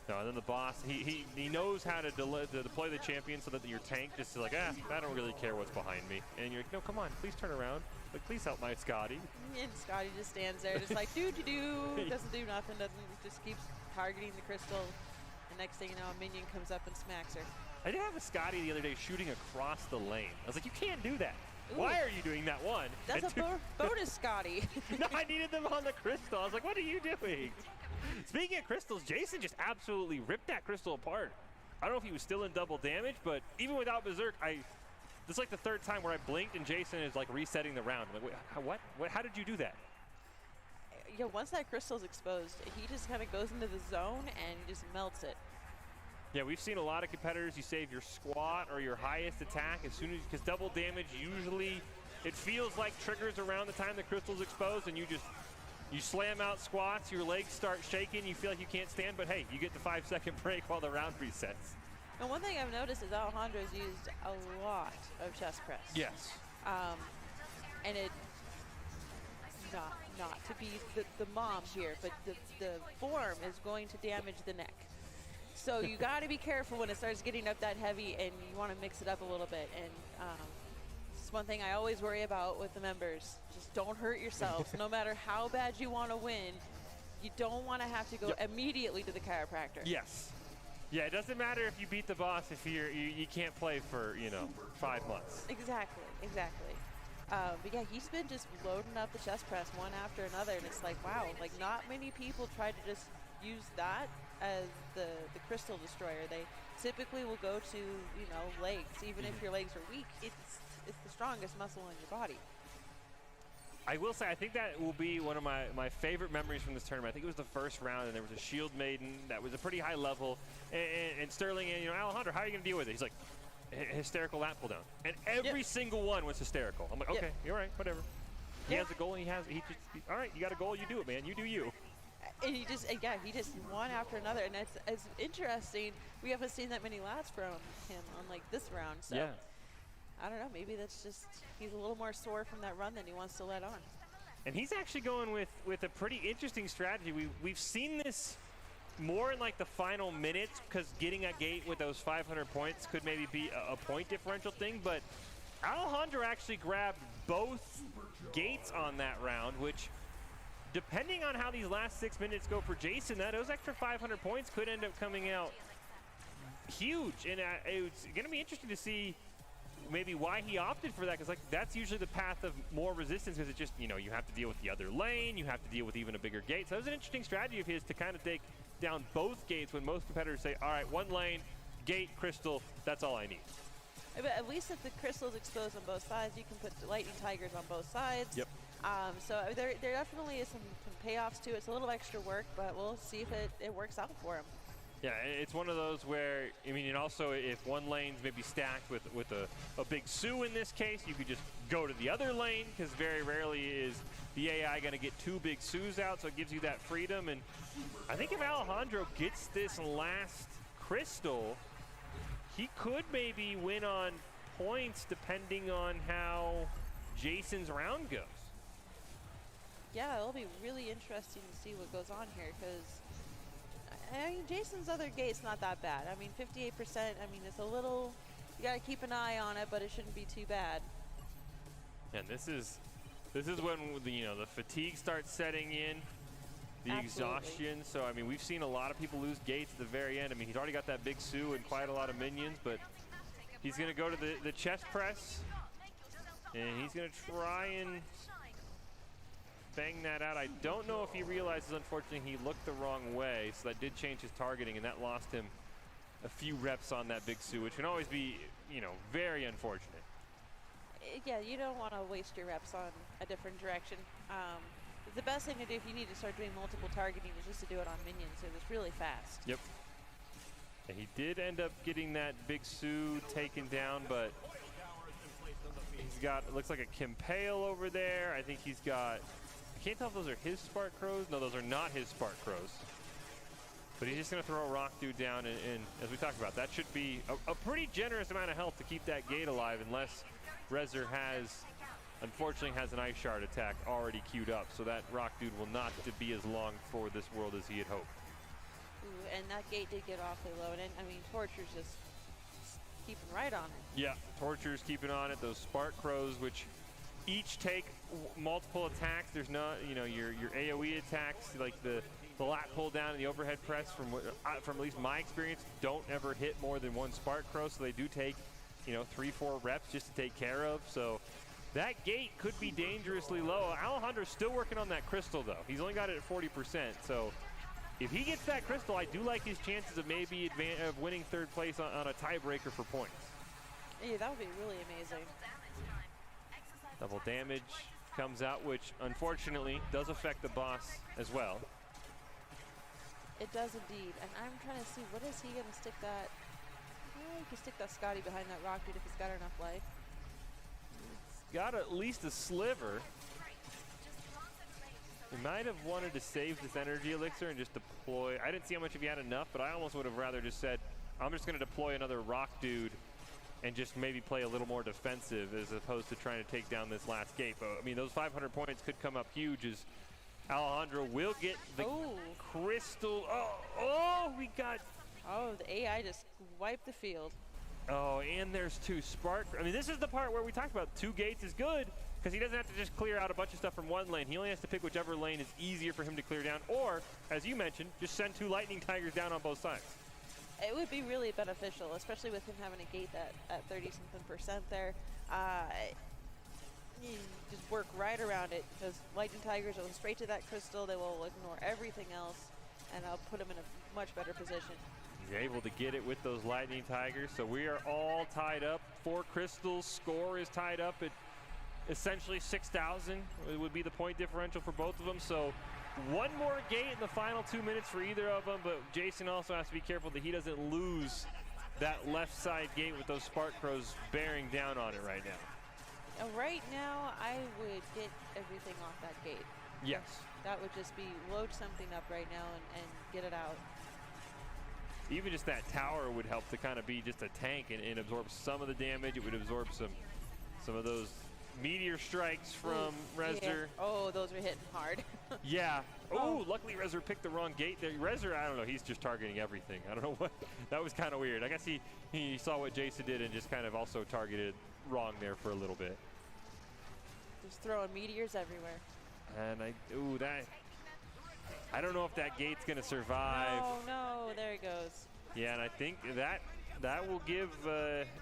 A: No, and then the boss, he knows how to deploy the champion so that your tank just is like, I don't really care what's behind me. And you're like, no, come on, please turn around. Like, please help my Scotty.
B: And Scotty just stands there, just like, doesn't do nothing, just keeps targeting the crystal. And next thing you know, a minion comes up and smacks her.
A: I did have a Scotty the other day shooting across the lane. I was like, you can't do that.
B: Ooh.
A: Why are you doing that, one?
B: That's a bonus Scotty.
A: No, I needed them on the crystal. I was like, what are you doing? Speaking of crystals, Jason just absolutely ripped that crystal apart. I don't know if he was still in double damage, but even without Berserk, this is like the third time where I blinked and Jason is like resetting the round. I'm like, wait, what? How did you do that?
B: Yeah, once that crystal's exposed, he just kind of goes into the zone and just melts it.
A: Yeah, we've seen a lot of competitors, you save your squat or your highest attack as soon as, because double damage usually, it feels like triggers around the time the crystal's exposed, and you slam out squats, your legs start shaking, you feel like you can't stand, but hey, you get the 5-second break while the round resets.
B: And one thing I've noticed is Alejandro's used a lot of chest press.
A: Yes.
B: And it, not to be the mom here, but the form is going to damage the neck. So you got to be careful when it starts getting up that heavy, and you want to mix it up a little bit. And it's one thing I always worry about with the members. Just don't hurt yourselves. No matter how bad you want to win, you don't want to have to go immediately to the chiropractor.
A: Yes. Yeah, it doesn't matter if you beat the boss if you can't play for, 5 months.
B: Exactly. But yeah, he's been just loading up the chest press one after another, and it's like, wow, like not many people try to just use that as the crystal destroyer. They typically will go to, legs. Even if your legs are weak, it's the strongest muscle in your body.
A: I will say, I think that will be one of my favorite memories from this tournament. I think it was the first round, and there was a Shield Maiden that was a pretty high level. And Sterling, and Alejandro, how are you going to deal with it? He's like, hysterical lap pull down. And every single one was hysterical. I'm like, okay, you're right, whatever. He has a goal, and all right, you got a goal, you do it, man. You do you.
B: And he just one after another. And it's interesting. We haven't seen that many laps from him on, like, this round. So.
A: Yeah.
B: I don't know, maybe that's just he's a little more sore from that run than he wants to let on.
A: And he's actually going with a pretty interesting strategy. We've seen this more in like the final minutes, because getting a gate with those 500 points could maybe be a point differential thing, but Alejandro actually grabbed both gates on that round, which, depending on how these last 6 minutes go for Jason, those extra 500 points could end up coming out huge. And it's going to be interesting to see maybe why he opted for that, because that's usually the path of more resistance, because it just, you have to deal with the other lane, you have to deal with even a bigger gate. So that was an interesting strategy of his to kind of take down both gates, when most competitors say, all right, one lane, gate, crystal, that's all I need.
B: But at least if the crystal's exposed on both sides, you can put the lightning tigers on both sides.
A: Yep.
B: So there definitely is some payoffs to it. It's a little extra work, but we'll see if it works out for him.
A: Yeah, it's one of those where, and also if one lane's maybe stacked with a big Sue in this case, you could just go to the other lane, because very rarely is the AI going to get 2 big Sues out, so it gives you that freedom. And I think if Alejandro gets this last crystal, he could maybe win on points depending on how Jason's round goes.
B: Yeah, it'll be really interesting to see what goes on here, because Jason's other gate's not that bad. 58%, it's a little, you got to keep an eye on it, but it shouldn't be too bad.
A: And this is when the fatigue starts setting in, the exhaustion. So we've seen a lot of people lose gates at the very end. He's already got that big Sue and quite a lot of minions, but he's going to go to the chest press, and he's going to try and bang that out. I don't know if he realizes, unfortunately, he looked the wrong way, so that did change his targeting, and that lost him a few reps on that big Sue, which can always be, very unfortunate.
B: Yeah, you don't want to waste your reps on a different direction. The best thing to do if you need to start doing multiple targeting is just to do it on minions, so it's really fast.
A: Yep. And he did end up getting that big Sue taken down, but he's got, it looks like a Kimpale over there. I think he's got Can't tell if those are his Spark Crows. No, those are not his Spark Crows. But he's just going to throw a Rock Dude down, and as we talked about, that should be a pretty generous amount of health to keep that gate alive, unless Rezer unfortunately has an Ice Shard attack already queued up, so that Rock Dude will not be as long for this world as he had hoped.
B: Ooh, and that gate did get awfully low, and I mean, Torture's just keeping right on it.
A: Yeah, Torture's keeping on it. Those Spark Crows, which each take multiple attacks. There's not, your AoE attacks, like the lat pull down and the overhead press, from at least my experience, don't ever hit more than one Spark Crow, so they do take, 3-4 reps just to take care of. So that gate could be dangerously low. Alejandro's still working on that crystal, though. He's only got it at 40%, so if he gets that crystal, I do like his chances of maybe of winning third place on a tiebreaker for points.
B: Yeah, that would be really amazing.
A: Double damage comes out, which unfortunately does affect the boss as well.
B: It does indeed, and I'm trying to see, what is he going to stick that? Oh, he can stick that Scotty behind that Rock Dude if he's got enough life.
A: He's got at least a sliver. He might have wanted to save this energy elixir and just deploy. I didn't see how much if he had enough, but I almost would have rather just said, I'm just going to deploy another Rock Dude and just maybe play a little more defensive as opposed to trying to take down this last gate. But I mean, those 500 points could come up huge as Alejandro will get the crystal. We got.
B: Oh, the AI just wiped the field.
A: Oh, and there's two Spark. I mean, this is the part where we talked about 2 gates is good because he doesn't have to just clear out a bunch of stuff from one lane. He only has to pick whichever lane is easier for him to clear down, or, as you mentioned, just send 2 Lightning Tigers down on both sides.
B: It would be really beneficial, especially with him having a gate at 30-something% there. You just work right around it, because Lightning Tigers will go straight to that crystal. They will ignore everything else, and I'll put him in a much better position.
A: He's able to get it with those Lightning Tigers, so we are all tied up. 4 crystals, score is tied up at essentially 6,000. It would be the point differential for both of them, so one more gate in the final 2 minutes for either of them, but Jason also has to be careful that he doesn't lose that left side gate with those Spark Crows bearing down on it right now.
B: Right now, I would get everything off that gate.
A: Yes.
B: That would just be load something up right now and get it out.
A: Even just that tower would help to kind of be just a tank and absorb some of the damage. It would absorb some of those meteor strikes from Rezer.
B: Yeah. Oh, those were hitting hard.
A: Yeah. Oh, luckily Rezer picked the wrong gate there. Rezer, I don't know, he's just targeting everything. I don't know what, that was kind of weird. I guess he saw what Jason did and just kind of also targeted wrong there for a little bit.
B: Just throwing meteors everywhere.
A: And I don't know if that gate's gonna survive.
B: No, there it goes.
A: Yeah, and I think that will give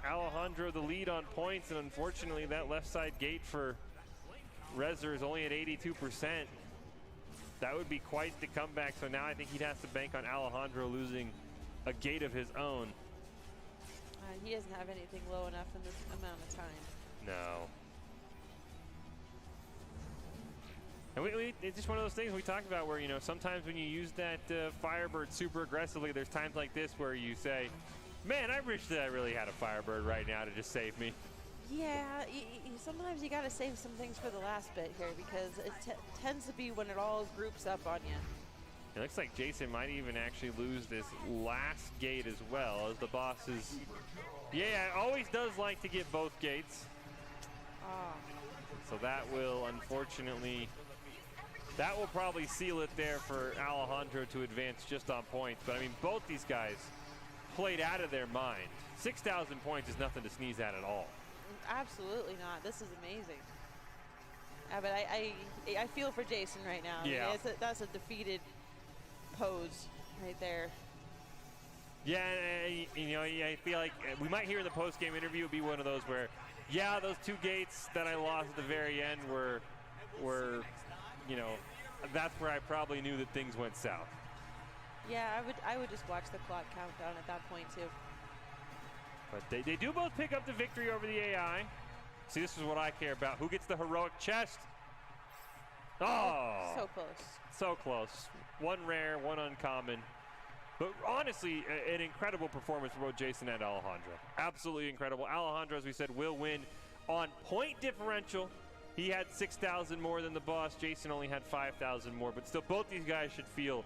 A: Alejandro the lead on points, and unfortunately that left side gate for Rezer is only at 82%. That would be quite the comeback, so now I think he'd have to bank on Alejandro losing a gate of his own.
B: He doesn't have anything low enough in this amount of time.
A: No. And it's just one of those things we talked about where, sometimes when you use that Firebird super aggressively, there's times like this where you say, man, I wish that I really had a Firebird right now to just save me.
B: Yeah, sometimes you got to save some things for the last bit here because it tends to be when it all groups up on you.
A: It looks like Jason might even actually lose this last gate as well, as the boss is... Yeah, always does like to get both gates. So that will unfortunately... That will probably seal it there for Alejandro to advance just on points. But I mean, both these guys played out of their mind. 6,000 points is nothing to sneeze at all.
B: Absolutely not. This is amazing. But I feel for Jason right now.
A: Yeah.
B: I mean, that's a defeated pose right there.
A: Yeah, I feel like we might hear in the post-game interview would be one of those where, yeah, those 2 gates that I lost at the very end were that's where I probably knew that things went south.
B: Yeah, I would just watch the clock countdown at that point too.
A: But they do both pick up the victory over the AI. See, this is what I care about. Who gets the heroic chest? Oh!
B: So close.
A: So close. One rare, one uncommon. But honestly, an incredible performance for both Jason and Alejandro. Absolutely incredible. Alejandro, as we said, will win on point differential He had 6,000 more than the boss. Jason only had 5,000 more, but still both these guys should feel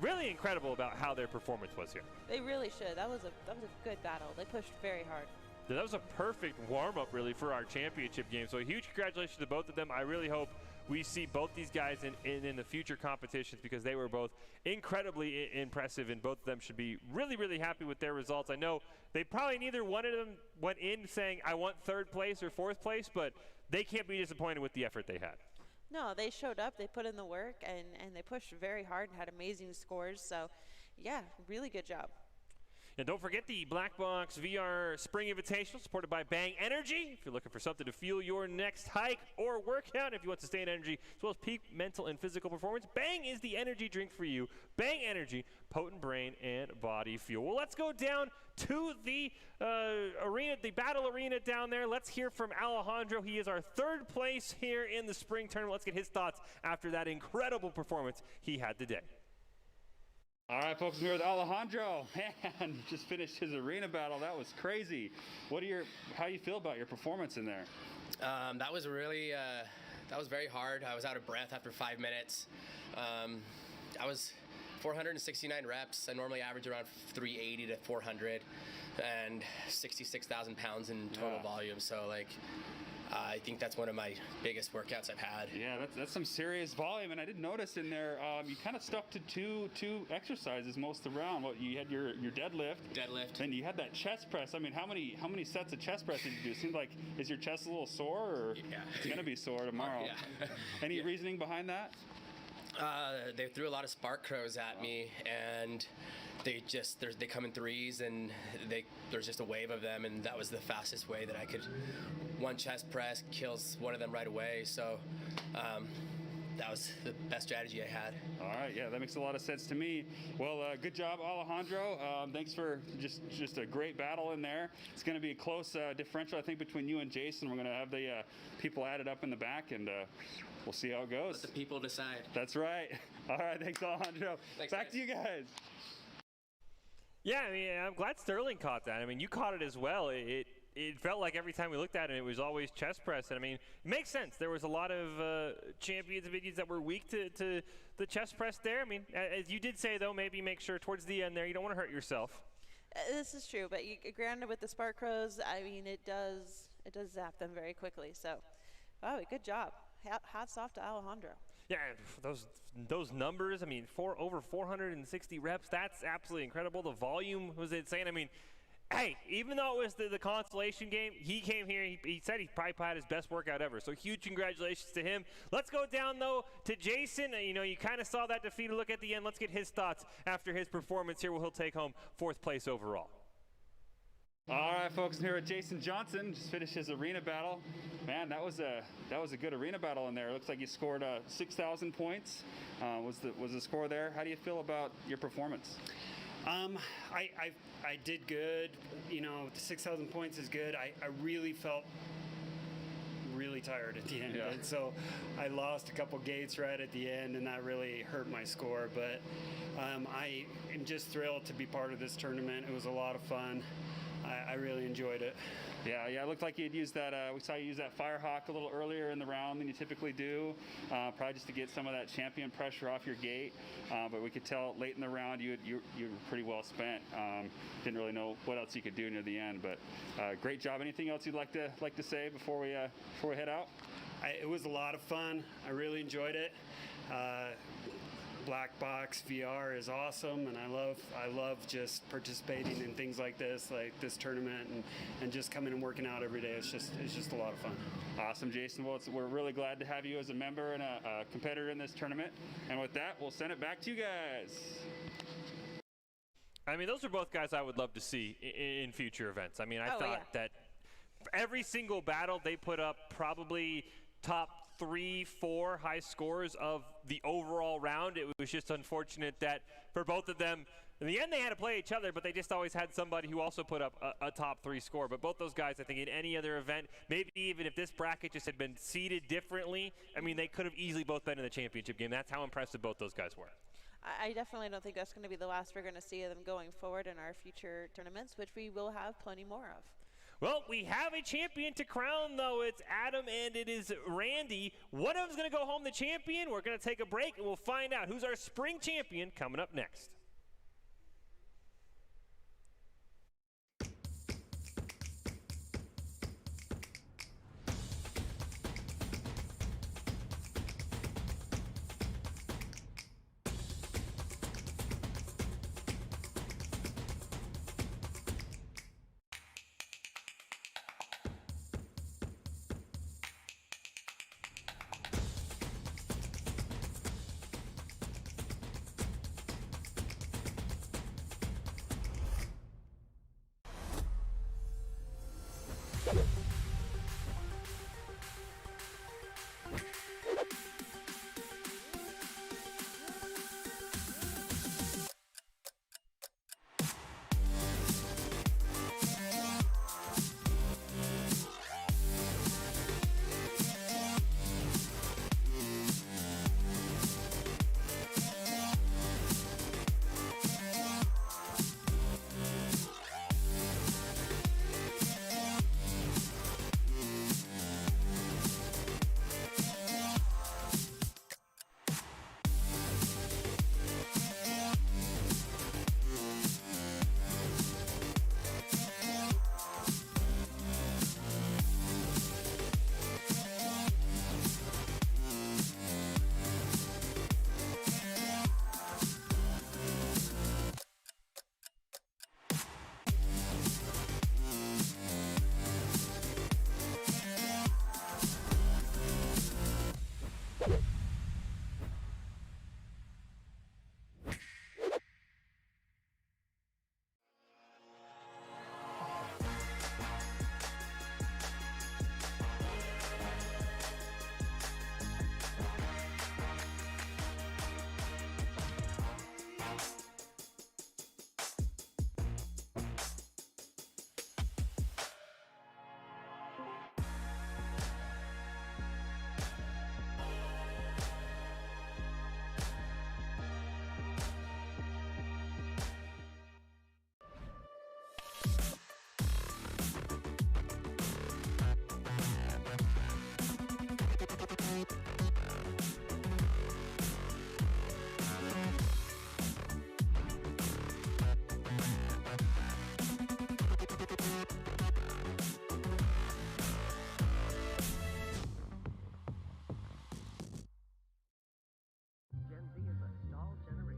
A: really incredible about how their performance was here.
B: They really should. That was a good battle. They pushed very hard.
A: That was a perfect warm-up, really, for our championship game. So a huge congratulations to both of them. I really hope we see both these guys in the future competitions because they were both incredibly impressive, and both of them should be really, really happy with their results. I know they probably neither one of them went in saying, I want 3rd place or 4th place, but they can't be disappointed with the effort they had.
B: No, they showed up, they put in the work, and they pushed very hard and had amazing scores. So, yeah, really good job.
A: And don't forget the Black Box VR Spring Invitational, supported by Bang Energy. If you're looking for something to fuel your next hike or workout, if you want sustained energy as well as peak mental and physical performance, Bang is the energy drink for you. Bang Energy, potent brain and body fuel. Well, let's go down to the arena, the battle arena down there. Let's hear from Alejandro. He is our 3rd place here in the spring tournament. Let's get his thoughts after that incredible performance he had today.
E: All right, folks, I'm here with Alejandro. Man, just finished his arena battle. That was crazy. How do you feel about your performance in there?
H: That was really, that was very hard. I was out of breath after 5 minutes. I was 469 reps. I normally average around 380 to 400 and 66,000 pounds in total volume. So, like, I think that's one of my biggest workouts I've had.
E: Yeah, that's some serious volume, and I did notice in there you kind of stuck to two exercises most of the round. What you had your deadlift, and you had that chest press. I mean, how many sets of chest press did you do? It seemed like, is your chest a little sore, or it's gonna be sore tomorrow?
H: Yeah.
E: Any reasoning behind that?
H: They threw a lot of spark crows at me, and they come in threes, and there's just a wave of them, and that was the fastest way that I could. One chest press kills one of them right away, so that was the best strategy I had.
E: All right, yeah, that makes a lot of sense to me. Well, good job, Alejandro. Thanks for just a great battle in there. It's going to be a close differential, I think, between you and Jason. We're going to have the people added up in the back, and we'll see how it goes.
H: Let the people decide.
E: That's right. All right, thanks, Alejandro.
H: Thanks,
E: back
H: guys.
E: to you guys.
A: Yeah, I mean, I'm glad Sterling caught that. I mean, you caught it as well. It felt like every time we looked at it, it was always chest press. And I mean, it makes sense. There was a lot of champions and videos that were weak to the chest press there. I mean, as you did say, though, maybe make sure towards the end there, you don't want to hurt yourself.
B: This is true, but granted with the spark crows, I mean, it does zap them very quickly. So, oh, good job. Hats off to Alejandro.
A: Yeah, those numbers, I mean, over 460 reps, that's absolutely incredible. The volume was insane. I mean, hey, even though it was the consolation game, he came here, he said he probably had his best workout ever. So huge congratulations to him. Let's go down, though, to Jason. You know, you kind of saw that defeat look at the end. Let's get his thoughts after his performance here, where he'll take home 4th place overall.
E: All right, folks, I'm here with Jason Johnson. Just finished his arena battle. Man, that was a good arena battle in there. It looks like you scored 6,000 points. Was the score there? How do you feel about your performance?
I: I did good. You know, 6,000 points is good. I really felt really tired at the end, and so I lost a couple gates right at the end, and that really hurt my score. But I am just thrilled to be part of this tournament. It was a lot of fun. I really enjoyed it.
E: Yeah, it looked like you'd used that. We saw you use that Firehawk a little earlier in the round than you typically do, probably just to get some of that champion pressure off your gate. But we could tell late in the round you were pretty well spent. Didn't really know what else you could do near the end. But great job. Anything else you'd like to say before we head out?
I: It was a lot of fun. I really enjoyed it. Black Box VR is awesome, and I love just participating in things like this tournament, and just coming and working out every day. It's just a lot of fun.
E: Awesome, Jason. Well, we're really glad to have you as a member and a competitor in this tournament. And with that, we'll send it back to you guys.
A: I mean, those are both guys I would love to see in future events. I mean, I thought that every single battle they put up probably top 3-4 high scores of the overall round. It was just unfortunate that for both of them, in the end they had to play each other, but they just always had somebody who also put up a top 3 score. But both those guys, I think in any other event, maybe even if this bracket just had been seeded differently, I mean, they could have easily both been in the championship game. That's how impressive both those guys were.
B: I definitely don't think that's going to be the last we're going to see of them going forward in our future tournaments, which we will have plenty more of.
A: Well, we have a champion to crown, though. It's Adam and it is Randy. One of them's going to go home the champion. We're going to take a break, and we'll find out who's our spring champion coming up next.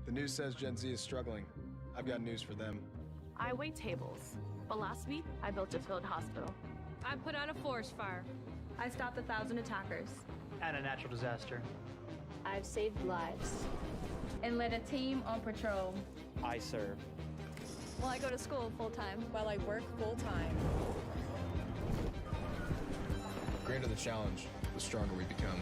J: The news says Gen Z is struggling. I've got news for them.
K: I wait tables, but last week I built a field hospital.
L: I put out a forest fire.
K: I stopped 1,000 attackers.
M: And a natural disaster.
L: I've saved lives.
K: And led a team on patrol.
M: I serve.
L: Well, I go to school full-time.
N: While I work full-time.
J: The greater the challenge, the stronger we become.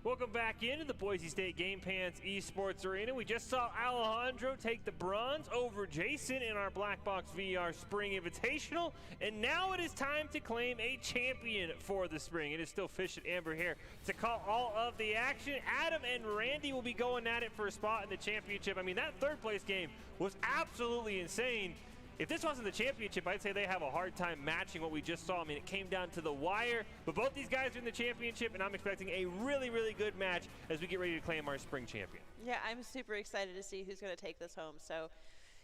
A: Welcome back into the Boise State Game Pants Esports Arena. We just saw Alejandro take the bronze over Jason in our Black Box VR Spring Invitational, and now it is time to claim a champion for the spring. It is still Fish and Amber here to call all of the action. Adam and Randy will be going at it for a spot in the championship. I mean, that third place game was absolutely insane. If this wasn't the championship, I'd say they have a hard time matching what we just saw. I mean, it came down to the wire, but both these guys are in the championship, and I'm expecting a really, really good match as we get ready to claim our spring champion.
B: Yeah, I'm super excited to see who's going to take this home. So,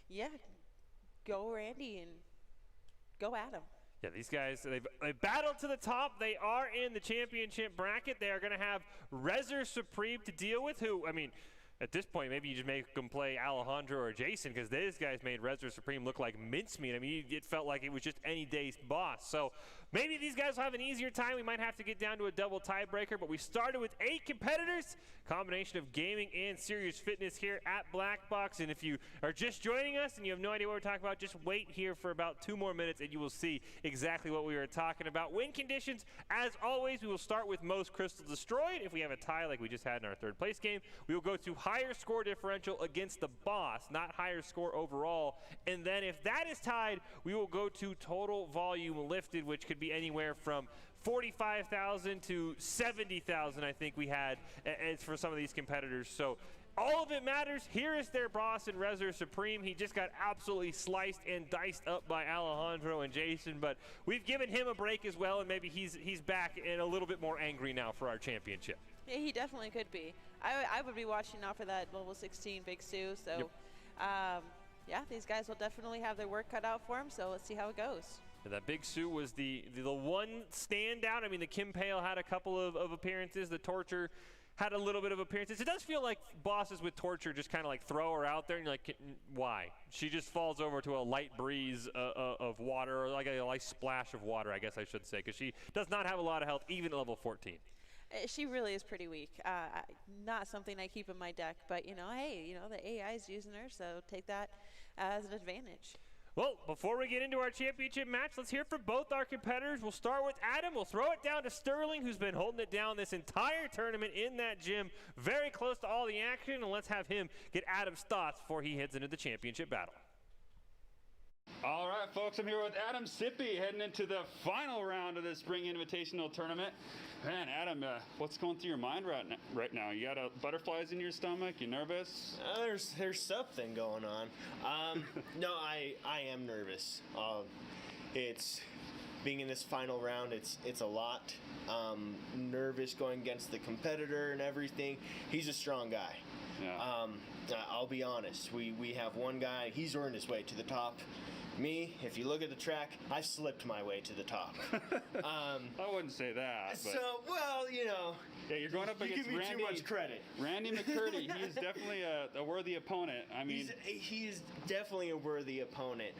B: yeah, go Randy and go Adam.
A: Yeah, these guys, they've battled to the top. They are in the championship bracket. They are going to have Rezer Supreme to deal with, who, I mean, at this point, maybe you just make them play Alejandro or Jason, because these guys made Rezer Supreme look like mincemeat. I mean, it felt like it was just any day's boss. So maybe these guys will have an easier time. We might have to get down to a double tiebreaker, but we started with 8 competitors, combination of gaming and serious fitness here at Black Box. And if you are just joining us and you have no idea what we're talking about, just wait here for about 2 more minutes and you will see exactly what we were talking about. Win conditions, as always, we will start with most crystals destroyed. If we have a tie like we just had in our 3rd place game, we will go to higher score differential against the boss, not higher score overall. And then if that is tied, we will go to total volume lifted, which could be anywhere from 45,000 to 70,000, I think we had as for some of these competitors. So all of it matters. Here is their boss in Reser Supreme. He just got absolutely sliced and diced up by Alejandro and Jason, but we've given him a break as well, and maybe he's back and a little bit more angry now for our championship.
B: Yeah, he definitely could be. I would be watching out for that level 16 Big Sue. So, yeah, these guys will definitely have their work cut out for him. So let's see how it goes.
A: And that Big Sue was the one standout. I mean, the Kim Pale had a couple of appearances. The Torture had a little bit of appearances. It does feel like bosses with Torture just kind of like throw her out there and you're like, why? She just falls over to a light breeze of water, or like a light splash of water, I guess I should say, because she does not have a lot of health, even at level 14.
B: She really is pretty weak. Not something I keep in my deck, but, you know, hey, you know, the AI's using her, so take that as an advantage.
A: Well, before we get into our championship match, let's hear from both our competitors. We'll start with Adam. We'll throw it down to Sterling, who's been holding it down this entire tournament in that gym, very close to all the action, and let's have him get Adam's thoughts before he heads into the championship battle.
E: All right, folks, I'm here with Adam Sippy heading into the final round of the Spring Invitational Tournament. Man, Adam, what's going through your mind right now? You got butterflies in your stomach? You nervous?
N: There's something going on. No, I am nervous. It's being in this final round. It's a lot. Nervous going against the competitor and everything. He's a strong guy.
E: Yeah.
N: I'll be honest. We have one guy. He's earned his way to the top. Me, if you look at the track, I slipped my way to the top.
E: I wouldn't say that. But
N: So, well, you know.
E: Yeah, you're going up against
N: give me
E: Randy.
N: too much credit.
E: Randy McCurdy. He is definitely a worthy opponent. I mean,
N: he's definitely a worthy opponent.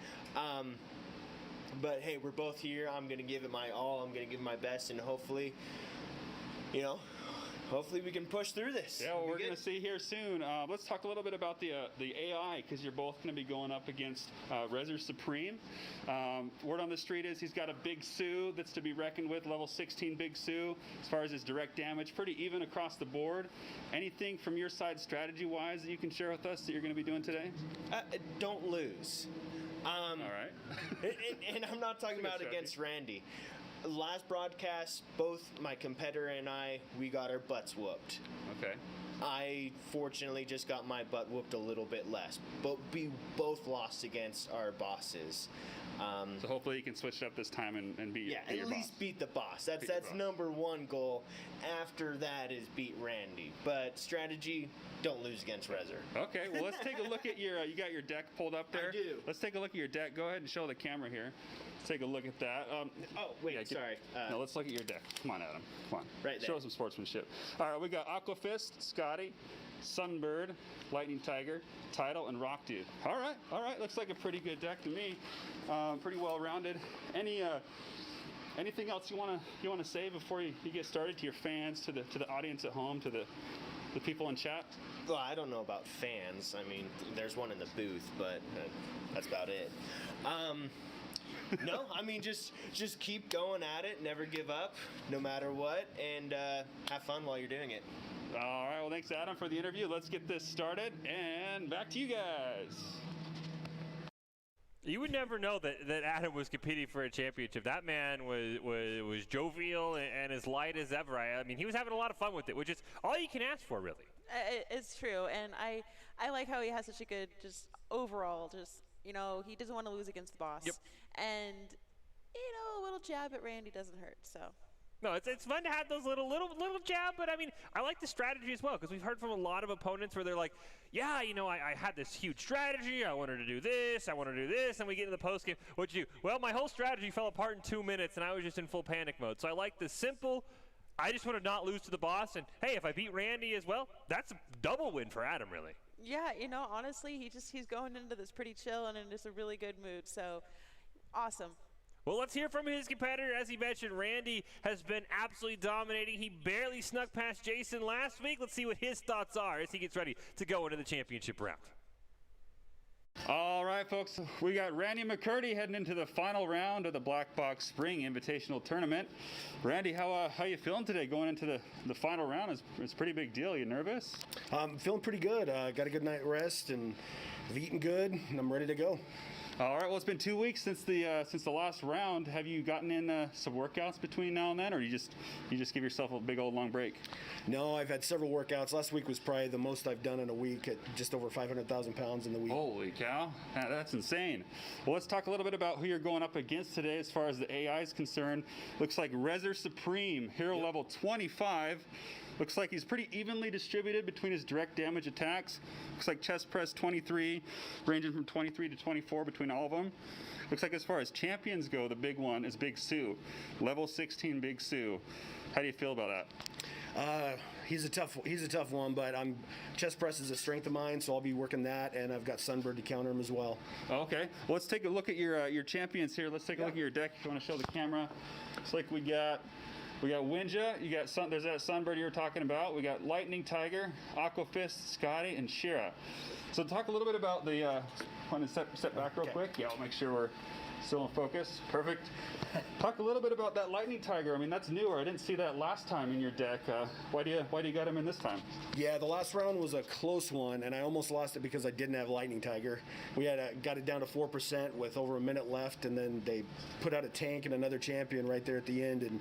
N: But hey, we're both here. I'm gonna give it my all. I'm gonna give my best, and hopefully, you know, hopefully we can push through this.
E: Yeah, well, we're going to see here soon. Let's talk a little bit about the AI, because you're both going to be going up against Reser Supreme. Word on the street is he's got a Big Sue that's to be reckoned with, level 16 Big Sue. As far as his direct damage, pretty even across the board. Anything from your side strategy-wise that you can share with us that you're going to be doing today?
N: Don't lose.
E: All right.
N: and I'm not talking about against Randy. Last broadcast, both my competitor and I, we got our butts whooped.
E: Okay.
N: I fortunately just got my butt whooped a little bit less, but we both lost against our bosses.
E: So hopefully you can switch it up this time and beat
N: at least beat the boss. That's number one goal. After that is beat Randy. But strategy, don't lose against Reser.
E: Okay, well let's take a look at your. You got your deck pulled up there.
N: I do.
E: Let's take a look at your deck. Go ahead and show the camera here. Let's take a look at that.
N: Sorry.
E: No, let's look at your deck. Come on, Adam. Come on.
N: Right there.
E: Show us some sportsmanship. All right, we got Aqua Fist, Scotty, Sunbird, Lightning Tiger, Tidal, and Rock Dude. All right. Looks like a pretty good deck to me. Pretty well rounded. Anything else you wanna say before you get started to your fans, to the audience at home, to the people in chat?
N: Well, I don't know about fans. I mean, there's one in the booth, but that's about it. No, I mean just keep going at it. Never give up, no matter what, and have fun while you're doing it.
E: All right. Well, thanks, Adam, for the interview. Let's get this started, and back to you guys.
A: You would never know that Adam was competing for a championship. That man was jovial and as light as ever. I mean, he was having a lot of fun with it, which is all you can ask for, really.
B: It's true, and I like how he has such a good overall you know, he doesn't want to lose against the boss.
A: Yep.
B: And, you know, a little jab at Randy doesn't hurt, so.
A: No, it's fun to have those little jab, but I mean, I like the strategy as well, because we've heard from a lot of opponents where they're like, yeah, you know, I had this huge strategy, I wanted to do this, and we get into the postgame, what'd you do? Well, my whole strategy fell apart in 2 minutes, and I was just in full panic mode. So I like the simple, I just want to not lose to the boss, and hey, if I beat Randy as well, that's a double win for Adam, really.
B: Yeah, you know, honestly, he's going into this pretty chill and in just a really good mood, so awesome.
A: Well, let's hear from his competitor. As he mentioned, Randy has been absolutely dominating. He barely snuck past Jason last week. Let's see what his thoughts are as he gets ready to go into the championship round.
E: All right, folks, we got Randy McCurdy heading into the final round of the Black Box Spring Invitational Tournament. Randy, how you feeling today going into the final round? It's a pretty big deal. You nervous?
O: I'm feeling pretty good. Got a good night rest and I've eaten good and I'm ready to go.
E: All right. Well, it's been 2 weeks since the last round. Have you gotten in some workouts between now and then, or you just give yourself a big old long break?
O: No, I've had several workouts. Last week was probably the most I've done in a week at just over 500,000 pounds in the week.
E: Holy cow, that's insane. Well, let's talk a little bit about who you're going up against today as far as the AI is concerned. Looks like Reser Supreme, hero level 25. Looks like he's pretty evenly distributed between his direct damage attacks. Looks like chest press 23, ranging from 23 to 24 between all of them. Looks like as far as champions go, the big one is Big Sue, level 16 Big Sue. How do you feel about that?
O: He's a tough one, but chest press is a strength of mine, so I'll be working that, and I've got Sunbird to counter him as well.
E: Okay, well, let's take a look at your champions here. Let's take a look at your deck if you want to show the camera. Looks like we got Winja, there's that Sunbird you were talking about. We got Lightning Tiger, Aqua Fist, Scotty, and Shira. So talk a little bit about the, want to step back real quick? Yeah, I'll make sure we're still in focus. Perfect. Talk a little bit about that Lightning Tiger. I mean, that's newer. I didn't see that last time in your deck. Why do you got him in this time?
O: Yeah, the last round was a close one, and I almost lost it because I didn't have Lightning Tiger. We got it down to 4% with over a minute left, and then they put out a tank and another champion right there at the end, and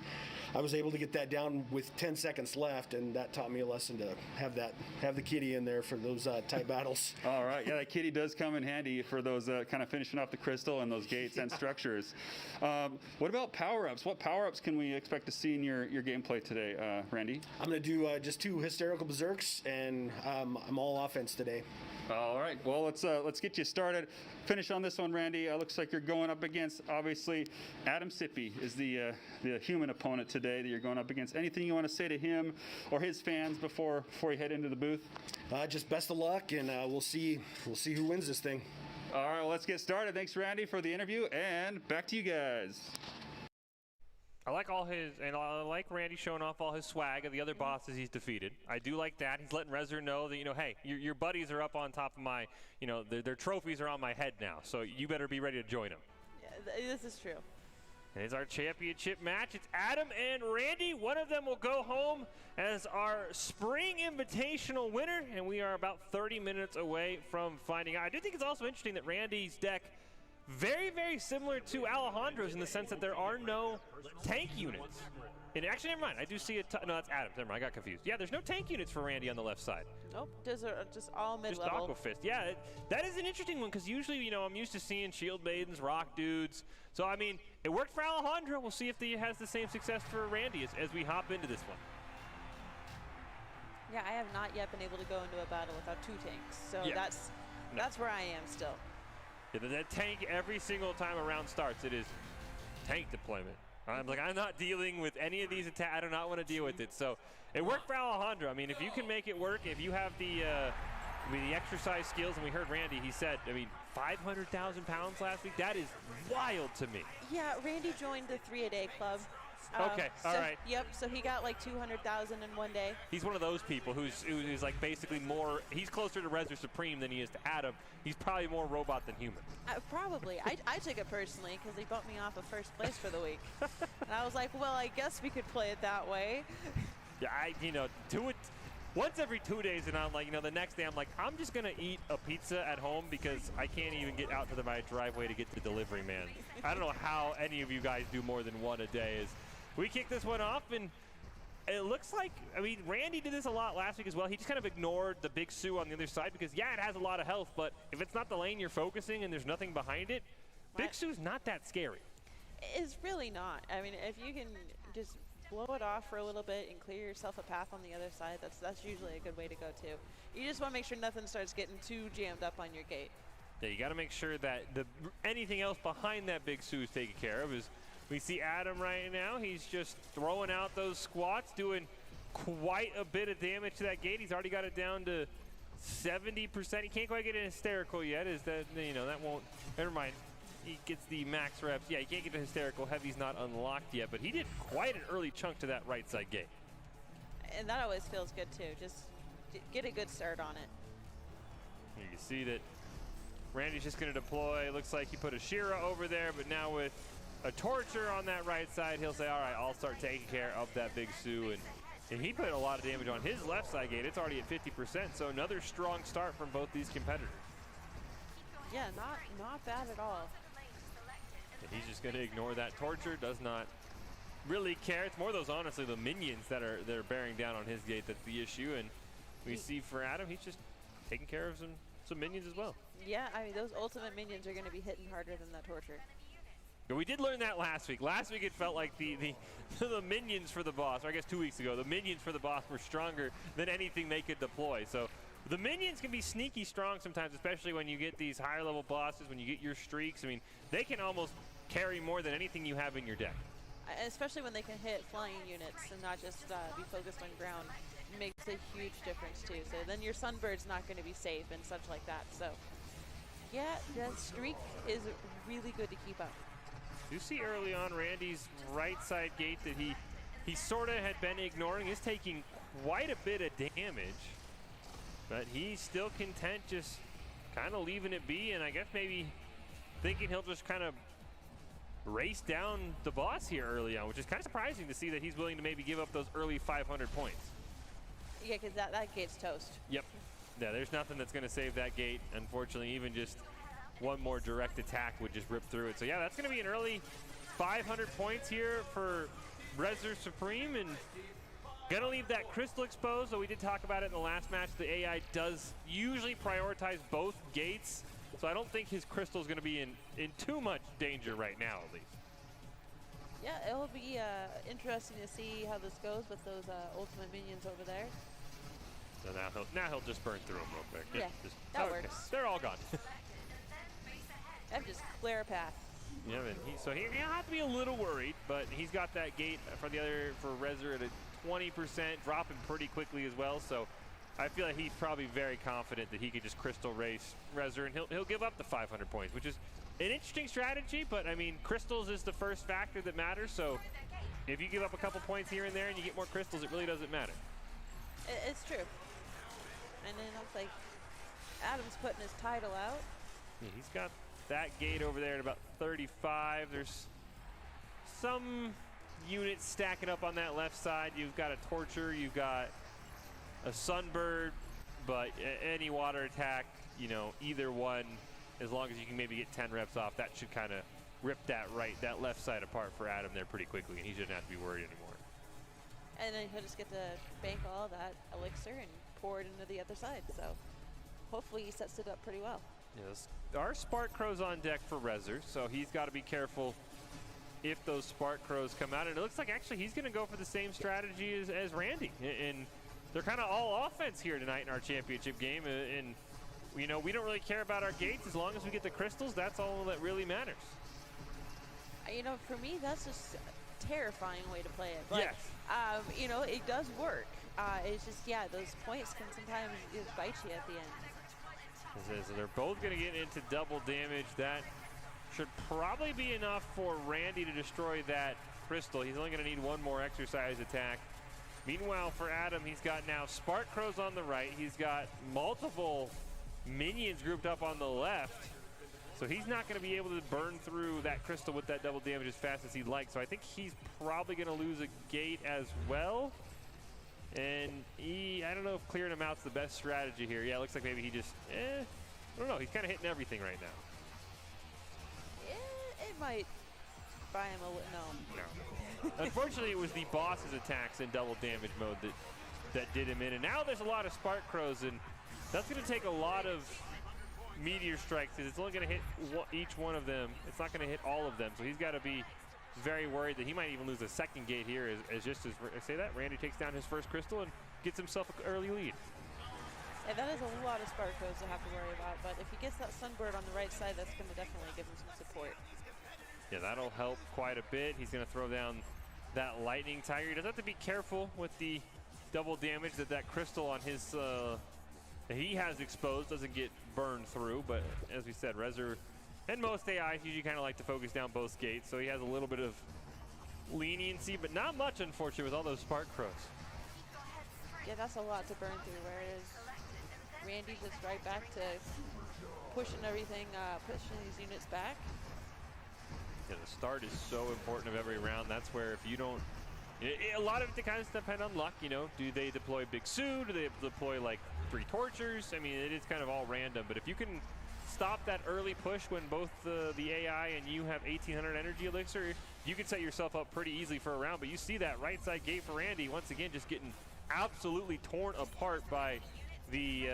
O: I was able to get that down with 10 seconds left, and that taught me a lesson to have the kitty in there for those tight battles.
E: All right, yeah, that kitty does come in handy for those kind of finishing off the crystal and those gates and structures. What about power-ups? What power-ups can we expect to see in your gameplay today, Randy?
O: I'm going to do just 2 hysterical berserks, and I'm all offense today.
E: All right, well, let's get you started. Finish on this one, Randy. Looks like you're going up against, obviously, Adam Sippy is the human opponent today that you're going up against. Anything you want to say to him or his fans before you head into the booth?
O: Just best of luck, and we'll see who wins this thing.
E: All right, well, let's get started. Thanks, Randy, for the interview, and back to you guys.
A: I like Randy showing off all his swag of the other bosses he's defeated. I do like that. He's letting Reser know that, hey, your buddies are up on top of my, their trophies are on my head now, so you better be ready to join them.
B: Yeah, this is true.
A: And it's our championship match. It's Adam and Randy. One of them will go home as our Spring Invitational winner, and we are about 30 minutes away from finding out. I do think it's also interesting that Randy's deck very, very similar to Alejandro's in the sense that there are no tank units. And actually, never mind. I do see no, that's Adam's. Never mind. I got confused. Yeah, there's no tank units for Randy on the left side.
B: Nope. Just all mid-level.
A: Just Aqua Fist. Yeah, that is an interesting one because usually, I'm used to seeing Shield Maidens, Rock Dudes. So, I mean, it worked for Alejandro. We'll see if he has the same success for Randy as we hop into this one.
B: Yeah, I have not yet been able to go into a battle without 2 tanks. So
A: yeah.
B: that's where I am still.
A: Yeah, that tank every single time a round starts, it is tank deployment. I'm not dealing with any of these attacks. I do not want to deal with it. So it worked for Alejandro. I mean, if you can make it work, if you have the exercise skills, and we heard Randy, he said, 500,000 pounds last week. That is wild to me.
B: Yeah, Randy joined the 3-a-day club.
A: Okay, all right.
B: Yep, so he got like 200,000 in one day.
A: He's one of those people who's like basically more, he's closer to Reser Supreme than he is to Adam. He's probably more robot than human.
B: Probably. I took it personally because he bumped me off of first place for the week. And I was like, well, I guess we could play it that way.
A: Yeah, once every 2 days, and I'm like, the next day I'm like, I'm just going to eat a pizza at home because I can't even get out to my driveway to get the delivery man. I don't know how any of you guys do more than one a day. We kick this one off, and it looks like, Randy did this a lot last week as well. He just kind of ignored the Big Sue on the other side because, yeah, it has a lot of health, but if it's not the lane you're focusing and there's nothing behind it, Big Sue's not that scary.
B: It's really not. If you can just blow it off for a little bit and clear yourself a path on the other side, that's usually a good way to go, too. You just want to make sure nothing starts getting too jammed up on your gate.
A: Yeah, you got to make sure that anything else behind that Big Sue is taken care of. We see Adam right now. He's just throwing out those squats, doing quite a bit of damage to that gate. He's already got it down to 70%. He can't quite get it hysterical yet. That won't. Never mind. he gets the max reps. Yeah, he can't get the hysterical. Heavy's not unlocked yet, but he did quite an early chunk to that right side gate.
B: And that always feels good too. Just get a good start on it.
A: You can see that Randy's just going to deploy. Looks like he put a Shira over there, but now with a Torture on that right side, he'll say, all right, I'll start taking care of that Big Sue. And he put a lot of damage on his left side gate. It's already at 50%, so another strong start from both these competitors.
B: Yeah, not bad at all.
A: And he's just going to ignore that Torture, does not really care. It's more those, honestly, the minions that are bearing down on his gate that's the issue. And we see for Adam, he's just taking care of some minions as well.
B: Yeah, I mean, those ultimate minions are going to be hitting harder than that Torture.
A: But we did learn that last week. Last week it felt like the minions for the boss, or I guess 2 weeks ago, the minions for the boss were stronger than anything they could deploy. So the minions can be sneaky strong sometimes, especially when you get these higher level bosses, when you get your streaks. I mean, they can almost carry more than anything you have in your deck.
B: Especially when they can hit flying units and not just be focused on ground. Makes a huge difference too. So then your Sunbird's not going to be safe and such like that. So yeah, that streak is really good to keep up.
A: You see early on Randy's right side gate that he sort of had been ignoring is taking quite a bit of damage, but he's still content just kind of leaving it be, and I guess maybe thinking he'll just kind of race down the boss here early on, which is kind of surprising to see that he's willing to maybe give up those early 500 points.
B: Yeah, because that gate's toast.
A: Yep. Yeah, there's nothing that's going to save that gate. Unfortunately, even just one more direct attack would just rip through it. So yeah, that's going to be an early 500 points here for Reser Supreme, and gonna leave that crystal exposed. So we did talk about it in the last match. The AI does usually prioritize both gates, so I don't think his crystal is going to be in too much danger right now, at least.
B: Yeah, it'll be interesting to see how this goes with those ultimate minions over there.
A: So now he'll just burn through them real quick.
B: Yeah, that works.
A: They're all gone.
B: That just clear a path.
A: Yeah, and he'll have to be a little worried, but he's got that gate for Reser at a 20%, dropping pretty quickly as well. So I feel like he's probably very confident that he could just crystal race Reser, and he'll give up the 500 points, which is an interesting strategy. But I mean, crystals is the first factor that matters. So if you give up a couple points here and there and you get more crystals, it really doesn't matter.
B: It's true. And then it looks like Adam's putting his title out.
A: Yeah, he's got that gate over there at about 35. There's some units stacking up on that left side. You've got a Torture, you've got a Sunbird, but any water attack, either one, as long as you can maybe get 10 reps off, that should kind of rip that left side apart for Adam there pretty quickly, and he shouldn't have to be worried anymore.
B: And then he'll just get to bank all that elixir and pour it into the other side. So hopefully he sets it up pretty well.
A: Yes, there are Spark Crows on deck for Reser, so he's got to be careful if those Spark Crows come out. And it looks like actually he's going to go for the same strategy as Randy. And they're kind of all offense here tonight in our championship game. And we don't really care about our gates. As long as we get the crystals, that's all that really matters.
B: For me, that's just a terrifying way to play it. But,
A: yes.
B: It does work. It's just, those points can sometimes just bite you at the end.
A: So they're both going to get into double damage. That should probably be enough for Randy to destroy that crystal. He's only going to need one more exercise attack. Meanwhile, for Adam, he's got now Spark Crows on the right. He's got multiple minions grouped up on the left. So he's not going to be able to burn through that crystal with that double damage as fast as he'd like. So I think he's probably going to lose a gate as well. And I don't know if clearing him out's the best strategy here. Yeah, it looks like maybe he just, I don't know. He's kind of hitting everything right now.
B: Yeah, it might buy him a little,
A: no. Unfortunately, it was the boss's attacks in double damage mode that did him in. And now there's a lot of Spark Crows, and that's going to take a lot of meteor strikes, because it's only going to hit each one of them. It's not going to hit all of them. So he's got to be very worried that he might even lose a second gate here as I say that, Randy takes down his first crystal and gets himself an early lead.
B: Yeah, that is a lot of Spark Crows to have to worry about, but if he gets that Sunbird on the right side, that's going to definitely give him some support.
A: Yeah, that'll help quite a bit. He's going to throw down that Lightning Tiger. He does have to be careful with the double damage that crystal on his that he has exposed doesn't get burned through, but as we said, Reser And most AIs usually kind of like to focus down both gates, so he has a little bit of leniency, but not much, unfortunately, with all those Spark Crows.
B: Yeah, that's a lot to burn through, whereas Randy just right back to pushing everything, pushing these units back.
A: Yeah, the start is so important of every round. That's where if you don't, a lot of it kind of depend on luck, you know. Do they deploy Big Sue? Do they deploy like 3 Tortures? I mean, it is kind of all random, but if you can stop that early push when both the AI and you have 1800 energy elixir, you can set yourself up pretty easily for a round. But you see that right side gate for Randy, once again, just getting absolutely torn apart by the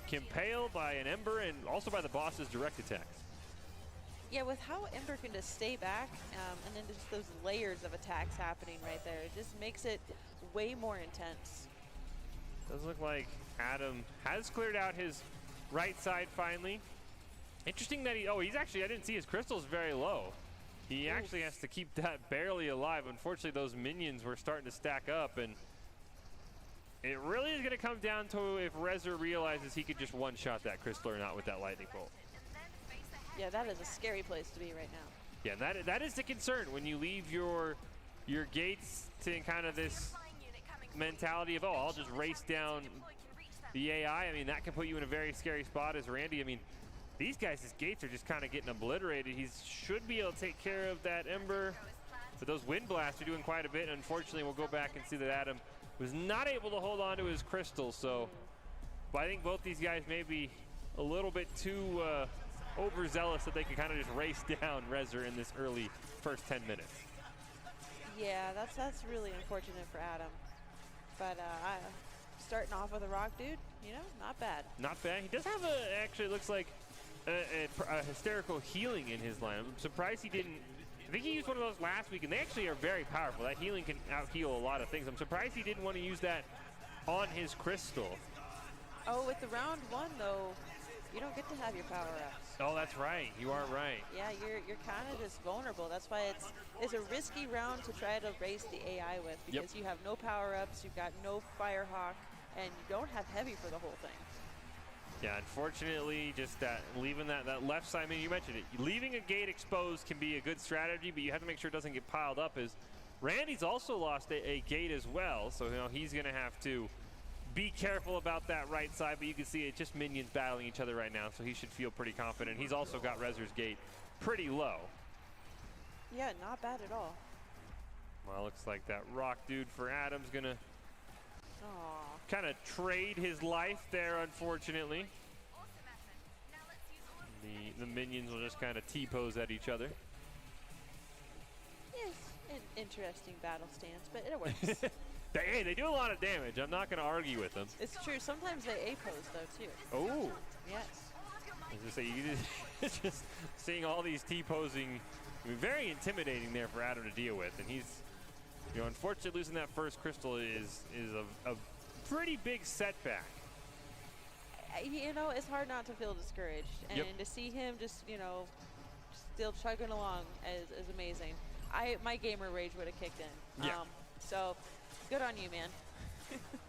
A: Kimpale, by an Ember, and also by the boss's direct attacks.
B: Yeah, with how Ember can just stay back, and then just those layers of attacks happening right there, it just makes it way more intense.
A: Does look like Adam has cleared out his right side finally. Interesting that he's actually, I didn't see his crystals very low. He actually has to keep that barely alive. Unfortunately, those minions were starting to stack up, and it really is going to come down to if Rezer realizes he could just one-shot that crystal or not with that lightning bolt.
B: Yeah, that is a scary place to be right now.
A: Yeah, that is the concern when you leave your gates to kind of this mentality of, oh, I'll just race down the AI. I mean, that can put you in a very scary spot as Randy. I mean, these guys' gates are just kind of getting obliterated. He should be able to take care of that Ember, but those Wind Blasts are doing quite a bit. Unfortunately, we'll go back and see that Adam was not able to hold on to his crystal. So, but I think both these guys may be a little bit too overzealous that they can kind of just race down Rezer in this early first 10 minutes.
B: Yeah, that's really unfortunate for Adam. But starting off with a rock dude, you know, not bad.
A: Not bad. He does have actually looks like a hysterical healing in his line. I'm surprised he didn't. I think he used one of those last week, and they actually are very powerful. That healing can out-heal a lot of things. I'm surprised he didn't want to use that on his crystal.
B: Oh, with the round 1, though, you don't get to have your power-ups.
A: Oh, that's right. You are right.
B: Yeah, you're kind of just vulnerable. That's why it's a risky round to try to race the AI with, because you have no power-ups, you've got no Firehawk, and you don't have heavy for the whole thing.
A: Yeah, unfortunately, just that leaving that left side, I mean, you mentioned it. Leaving a gate exposed can be a good strategy, but you have to make sure it doesn't get piled up. As Randy's also lost a gate as well, so you know he's going to have to be careful about that right side, but you can see it just minions battling each other right now, so he should feel pretty confident. He's also got Rezer's gate pretty low.
B: Yeah, not bad at all.
A: Well, looks like that rock dude for Adam's going to kind of trade his life there, unfortunately. The minions will just kind of T-pose at each other.
B: Yes, an interesting battle stance, but it works.
A: Hey, they do a lot of damage. I'm not going to argue with them.
B: It's true. Sometimes they A-pose, though, too.
A: Oh.
B: Yes.
A: I was going to say, just seeing all these T-posing, I mean, very intimidating there for Adam to deal with. And he's, you know, unfortunately losing that first crystal is a pretty big setback.
B: You know, it's hard not to feel discouraged. And to see him just, you know, still chugging along is amazing. My gamer rage would have kicked in.
A: Yeah.
B: So, good on you, man.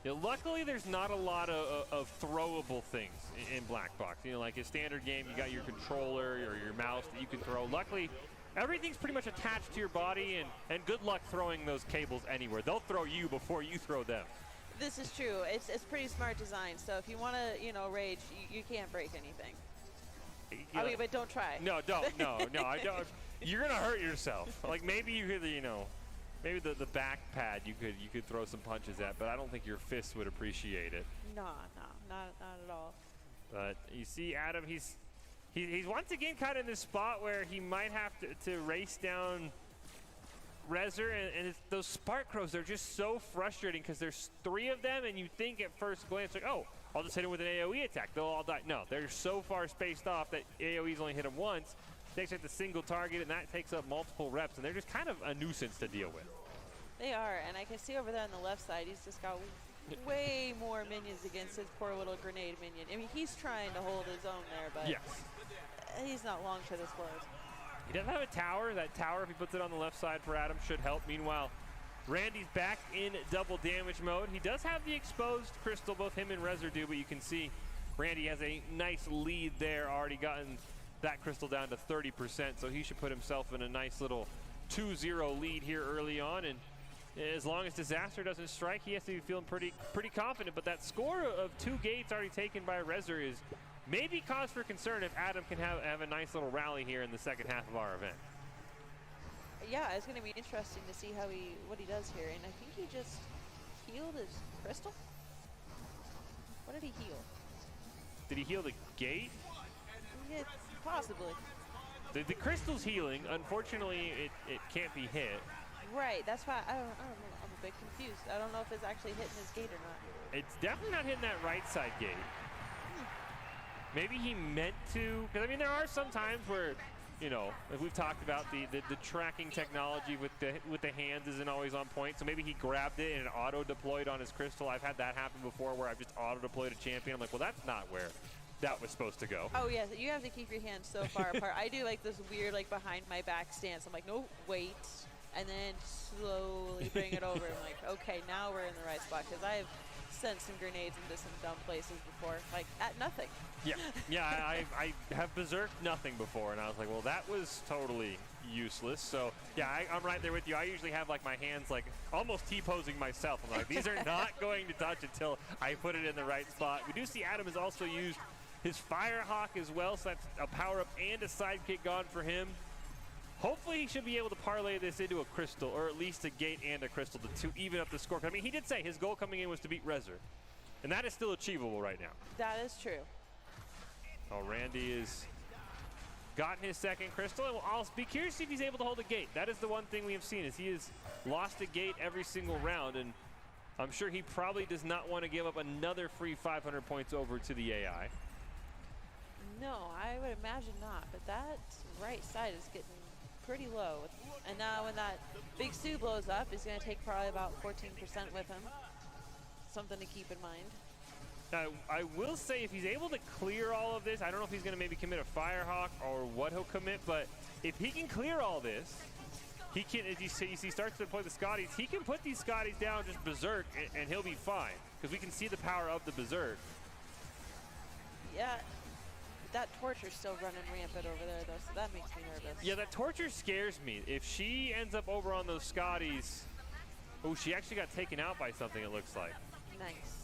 A: Yeah, luckily, there's not a lot of throwable things in Black Box. You know, like a standard game, you got your controller or your mouse that you can throw. Luckily, everything's pretty much attached to your body, and good luck throwing those cables anywhere. They'll throw you before you throw them.
B: This is true. It's pretty smart design. So if you want to, you know, rage, you can't break anything. I mean, but don't try.
A: No, don't. No, I don't. You're gonna hurt yourself. Like maybe you could, you know, maybe the back pad you could throw some punches at, but I don't think your fists would appreciate it.
B: No, not at all.
A: But you see, Adam, he's once again kind of in this spot where he might have to race down Rezer, and those Spark Crows, they're just so frustrating because there's 3 of them, and you think at first glance, like, oh, I'll just hit him with an AoE attack. They'll all die. No, they're so far spaced off that AoE's only hit them once. They actually have to single target, and that takes up multiple reps, and they're just kind of a nuisance to deal with.
B: They are, and I can see over there on the left side, he's just got way more minions against his poor little grenade minion. I mean, he's trying to hold his own there, but he's not long for this world.
A: He does have a tower. That tower, if he puts it on the left side for Adam, should help. Meanwhile, Randy's back in double damage mode. He does have the exposed crystal, both him and Rezer do, but you can see Randy has a nice lead there, already gotten that crystal down to 30%, so he should put himself in a nice little 2-0 lead here early on. And as long as Disaster doesn't strike, he has to be feeling pretty confident. But that score of 2 gates already taken by Rezer is maybe cause for concern if Adam can have a nice little rally here in the second half of our event.
B: Yeah, it's going to be interesting to see what he does here. And I think he just healed his crystal. What did he heal?
A: Did he heal the gate?
B: Yeah, possibly.
A: The crystal's healing. Unfortunately, it can't be hit.
B: Right, that's why I don't know. I'm a bit confused. I don't know if it's actually hitting his gate or not.
A: It's definitely not hitting that right side gate. Maybe he meant to, because I mean there are some times where, you know, like we've talked about, the tracking technology with the hands isn't always on point. So maybe he grabbed it and it auto deployed on his crystal. I've had that happen before where I've just auto deployed a champion. I'm like, well, that's not where that was supposed to go.
B: Oh yes, you have to keep your hands so far apart. I do like this weird like behind my back stance. I'm like, no, wait, and then slowly bring it over. I'm like, okay, now we're in the right spot, because I've sent some grenades into some dumb places before, like at nothing.
A: Yeah, I have berserked nothing before, and I was like, well, that was totally useless. So yeah, I'm right there with you. I usually have like my hands like almost T-posing myself. I'm like, these are not going to touch until I put it in the right spot. We do see Adam has also used his Firehawk as well, so that's a power-up and a sidekick gone for him. Hopefully he should be able to parlay this into a crystal, or at least a gate and a crystal to even up the score. I mean, he did say his goal coming in was to beat Rezer, and that is still achievable right now.
B: That is true.
A: Oh, Randy has gotten his second crystal, and I'll be curious if he's able to hold a gate. That is the one thing we have seen, is he has lost a gate every single round, and I'm sure he probably does not want to give up another free 500 points over to the AI.
B: No, I would imagine not, but that right side is getting pretty low. And now when that big Sue blows up, he's going to take probably about 14% with him. Something to keep in mind.
A: Now, I will say if he's able to clear all of this, I don't know if he's going to maybe commit a Firehawk or what he'll commit, but if he can clear all this, he can, as he starts to deploy the Scotties, he can put these Scotties down just berserk, and he'll be fine, because we can see the power of the berserk.
B: Yeah. That Torture's still running rampant over there, though, so that makes me nervous.
A: Yeah, that Torture scares me. If she ends up over on those Scotties, oh, she actually got taken out by something, it looks like.
B: Nice.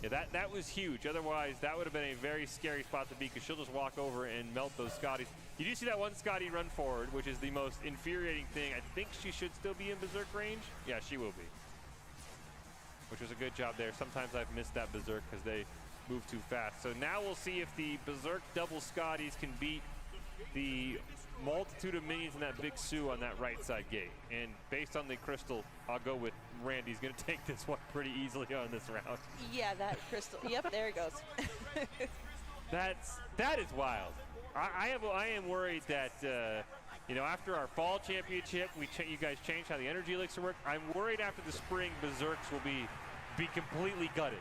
A: Yeah, that was huge. Otherwise, that would have been a very scary spot to be, because she'll just walk over and melt those Scotties. You do see that one Scotty run forward, which is the most infuriating thing. I think she should still be in Berserk range. Yeah, she will be. Which was a good job there. Sometimes I've missed that Berserk because they move too fast. So now we'll see if the Berserk double Scotties can beat the multitude of minions in that big Sue on that right side gate. And based on the crystal, I'll go with Randy's going to take this one pretty easily on this round.
B: Yeah, that crystal. Yep, there it goes.
A: that is wild. I am worried that you know, after our fall championship, you guys changed how the energy elixir work. I'm worried after the spring, Berserks will be completely gutted.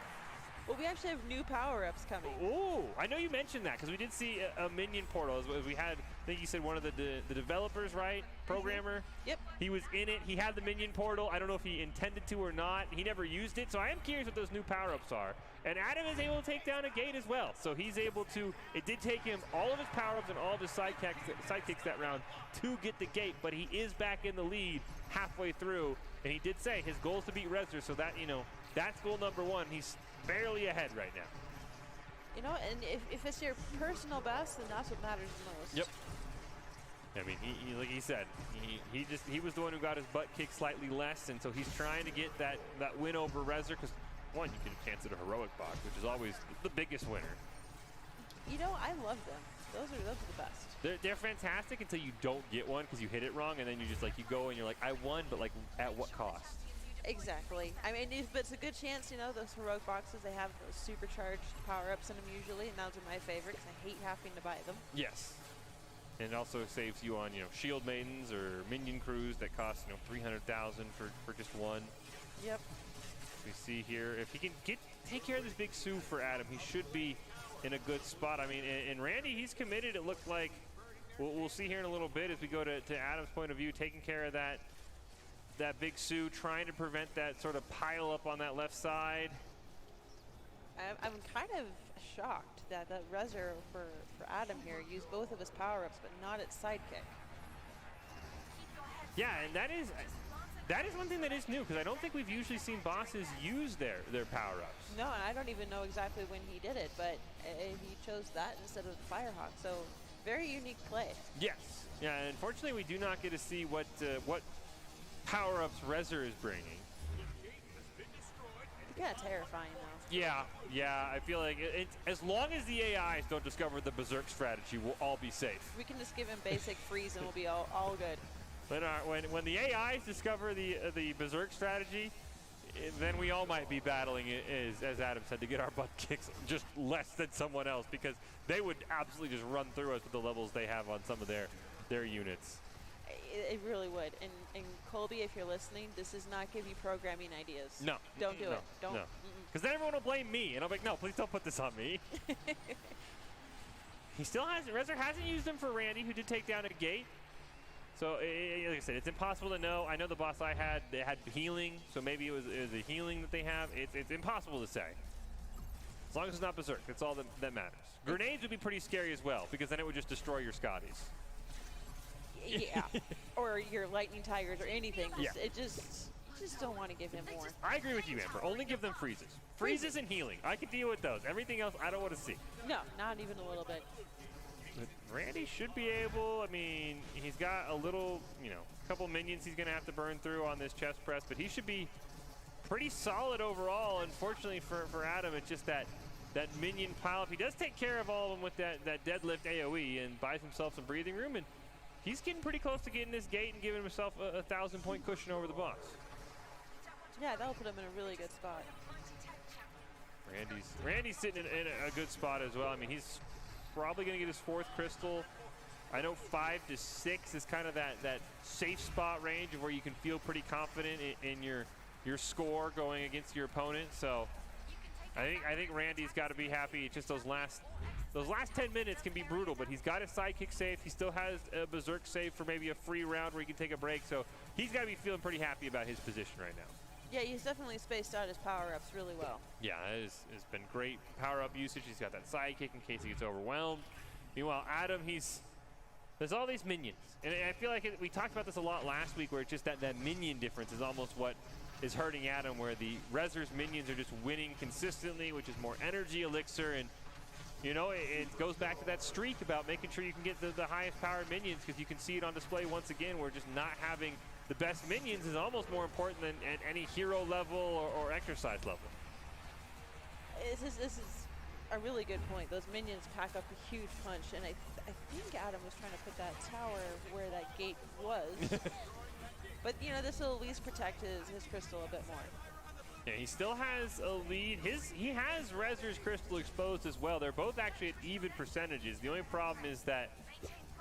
B: Well, we actually have new power-ups coming.
A: Ooh, I know you mentioned that, because we did see a minion portal. As we had, I think you said one of the developers, right? Programmer?
B: Yep.
A: He was in it. He had the minion portal. I don't know if he intended to or not. He never used it, so I am curious what those new power-ups are. And Adam is able to take down a gate as well. So he's able to, it did take him all of his power-ups and all of his sidekicks that round to get the gate, but he is back in the lead halfway through. And he did say his goal is to beat Rezer, so that, you know, that's goal number one. He's barely ahead right now.
B: You know, and if it's your personal best, then that's what matters the most.
A: Yep. I mean, he like he said, he was the one who got his butt kicked slightly less, and so he's trying to get that win over Rezer, because one, you get a chance at a heroic box, which is always the biggest winner.
B: You know, I love them. Those are the best.
A: They're fantastic until you don't get one because you hit it wrong, and then you just like you go and you're like, I won, but like at what cost?
B: Exactly. I mean, but it's a good chance, you know, those heroic boxes, they have those supercharged power-ups in them usually, and those are my favorite because I hate having to buy them.
A: Yes. And it also saves you on, you know, shield maidens or minion crews that cost, you know, 300,000 for just one.
B: Yep.
A: We see here, if he can take care of this big Sue for Adam, he should be in a good spot. I mean, and Randy, he's committed. It looked like, we'll see here in a little bit as we go to Adam's point of view, taking care of that big Sue, trying to prevent that sort of pile up on that left side.
B: I'm kind of shocked that Rezer for Adam here used both of his power-ups, but not its sidekick.
A: Yeah, and that is one thing that is new, because I don't think we've usually seen bosses use their power-ups.
B: No, and I don't even know exactly when he did it, but he chose that instead of the Firehawk. So very unique play.
A: Yes. Yeah, unfortunately we do not get to see what power-ups Rezer is bringing.
B: Yeah, terrifying though.
A: Yeah, I feel like it's as long as the AIs don't discover the Berserk strategy, we'll all be safe.
B: We can just give him basic freeze and we'll be all good.
A: But when the AIs discover the Berserk strategy, then we all might be battling it, as Adam said, to get our butt kicks just less than someone else, because they would absolutely just run through us with the levels they have on some of their units.
B: It really would. And Colby, if you're listening, this does not give you programming ideas.
A: No.
B: Don't do it. Don't.
A: No. Because then everyone will blame me, and I'll be like, no, please don't put this on me. He still hasn't. Rezer hasn't used them for Randy, who did take down a gate. So, like I said, it's impossible to know. I know the boss I had, they had healing, so maybe it was a healing that they have. It's impossible to say. As long as it's not Berserk, that's all that matters. Grenades would be pretty scary as well, because then it would just destroy your Scotties.
B: Yeah, or your Lightning Tigers or anything.
A: Yeah.
B: You just don't want to give him more.
A: I agree with you, Amber. Only give them freezes. Freezes and healing. I can deal with those. Everything else, I don't want to see.
B: No, not even a little bit.
A: But Randy should be able, I mean, he's got a little, couple minions he's going to have to burn through on this chest press, but he should be pretty solid overall. Unfortunately for Adam, it's just that minion pile up. He does take care of all of them with that deadlift AoE and buys himself some breathing room, and he's getting pretty close to getting this gate and giving himself a 1,000-point cushion over the boss.
B: Yeah, that'll put him in a really good spot.
A: Randy's sitting in a good spot as well. I mean, he's probably going to get his 4th crystal. I know 5 to 6 is kind of that safe spot range of where you can feel pretty confident in your score going against your opponent. So I think Randy's got to be happy. It's just those last 10 minutes can be brutal, but he's got his sidekick safe. He still has a Berserk save for maybe a free round where he can take a break. So he's got to be feeling pretty happy about his position right now.
B: Yeah, he's definitely spaced out his power-ups really well.
A: Yeah, it's been great power-up usage. He's got that sidekick in case he gets overwhelmed. Meanwhile, Adam, there's all these minions. And I feel like we talked about this a lot last week, where it's just that minion difference is almost what is hurting Adam, where the Rezer's minions are just winning consistently, which is more energy elixir. And, it goes back to that streak about making sure you can get the highest powered minions, because you can see it on display once again, where just not having the best minions is almost more important than at any hero level or exercise level.
B: This is a really good point. Those minions pack up a huge punch, and I think Adam was trying to put that tower where that gate was. But, this will at least protect his crystal a bit more.
A: Yeah, he still has a lead. He has Rezer's crystal exposed as well. They're both actually at even percentages. The only problem is that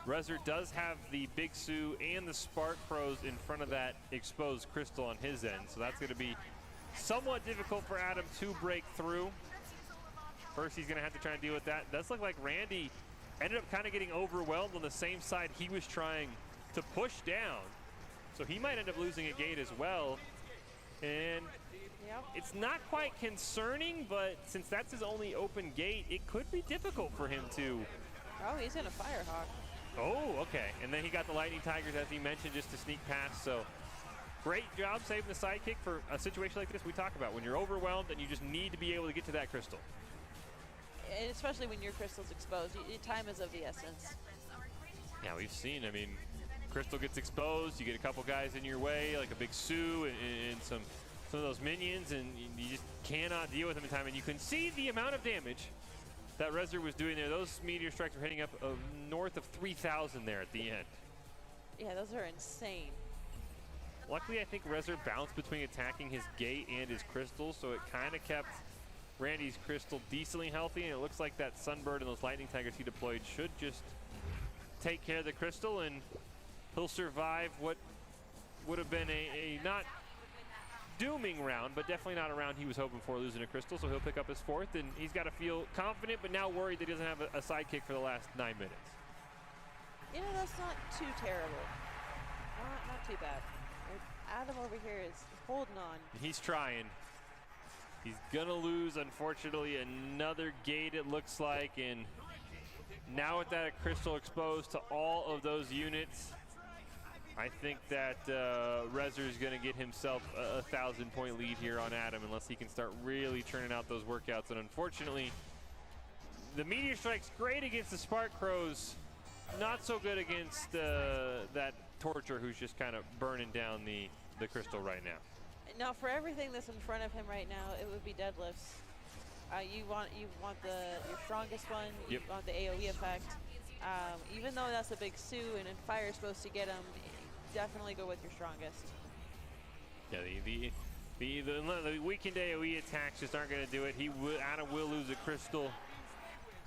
A: Rezer does have the Big Sue and the Spark Pros in front of that exposed crystal on his end, so that's going to be somewhat difficult for Adam to break through. First, he's going to have to try and deal with that. It does look like Randy ended up kind of getting overwhelmed on the same side he was trying to push down, so he might end up losing a gate as well. And it's not quite concerning, but since that's his only open gate, it could be difficult for him to...
B: Oh, he's in a Firehawk.
A: Oh, okay. And then he got the Lightning Tigers, as he mentioned, just to sneak past. So great job saving the sidekick for a situation like this we talk about, when you're overwhelmed and you just need to be able to get to that crystal.
B: And especially when your crystal's exposed. Time is of the essence.
A: Yeah, we've seen, crystal gets exposed, you get a couple guys in your way, like a Big Sue and some of those minions, and you just cannot deal with them in time. And you can see the amount of damage that Rezer was doing there. Those meteor strikes were hitting up north of 3,000 there at the end.
B: Yeah, those are insane.
A: Luckily, I think Rezer bounced between attacking his gate and his crystal, so it kind of kept Randy's crystal decently healthy, and it looks like that Sunbird and those Lightning Tigers he deployed should just take care of the crystal, and he'll survive what would have been a not dooming round, but definitely not a round he was hoping for, losing a crystal. So he'll pick up his 4th, and he's got to feel confident, but now worried that he doesn't have a sidekick for the last 9 minutes.
B: That's not too terrible. Not too bad. Adam over here is holding on.
A: He's trying. He's gonna lose, unfortunately, another gate, it looks like, and now with that crystal exposed to all of those units, I think that Rezzer's gonna get himself a 1,000-point lead here on Adam unless he can start really churning out those workouts. And unfortunately, the Meteor Strike's great against the Spark Crows, not so good against that Torture, who's just kind of burning down the crystal right now.
B: Now, for everything that's in front of him right now, it would be deadlifts. You want your strongest one. You want the AOE effect. Even though that's a big Sue and fire is supposed to get him, definitely go with your strongest.
A: Yeah, the weakened AOE attacks just aren't going to do it. Adam will lose a crystal.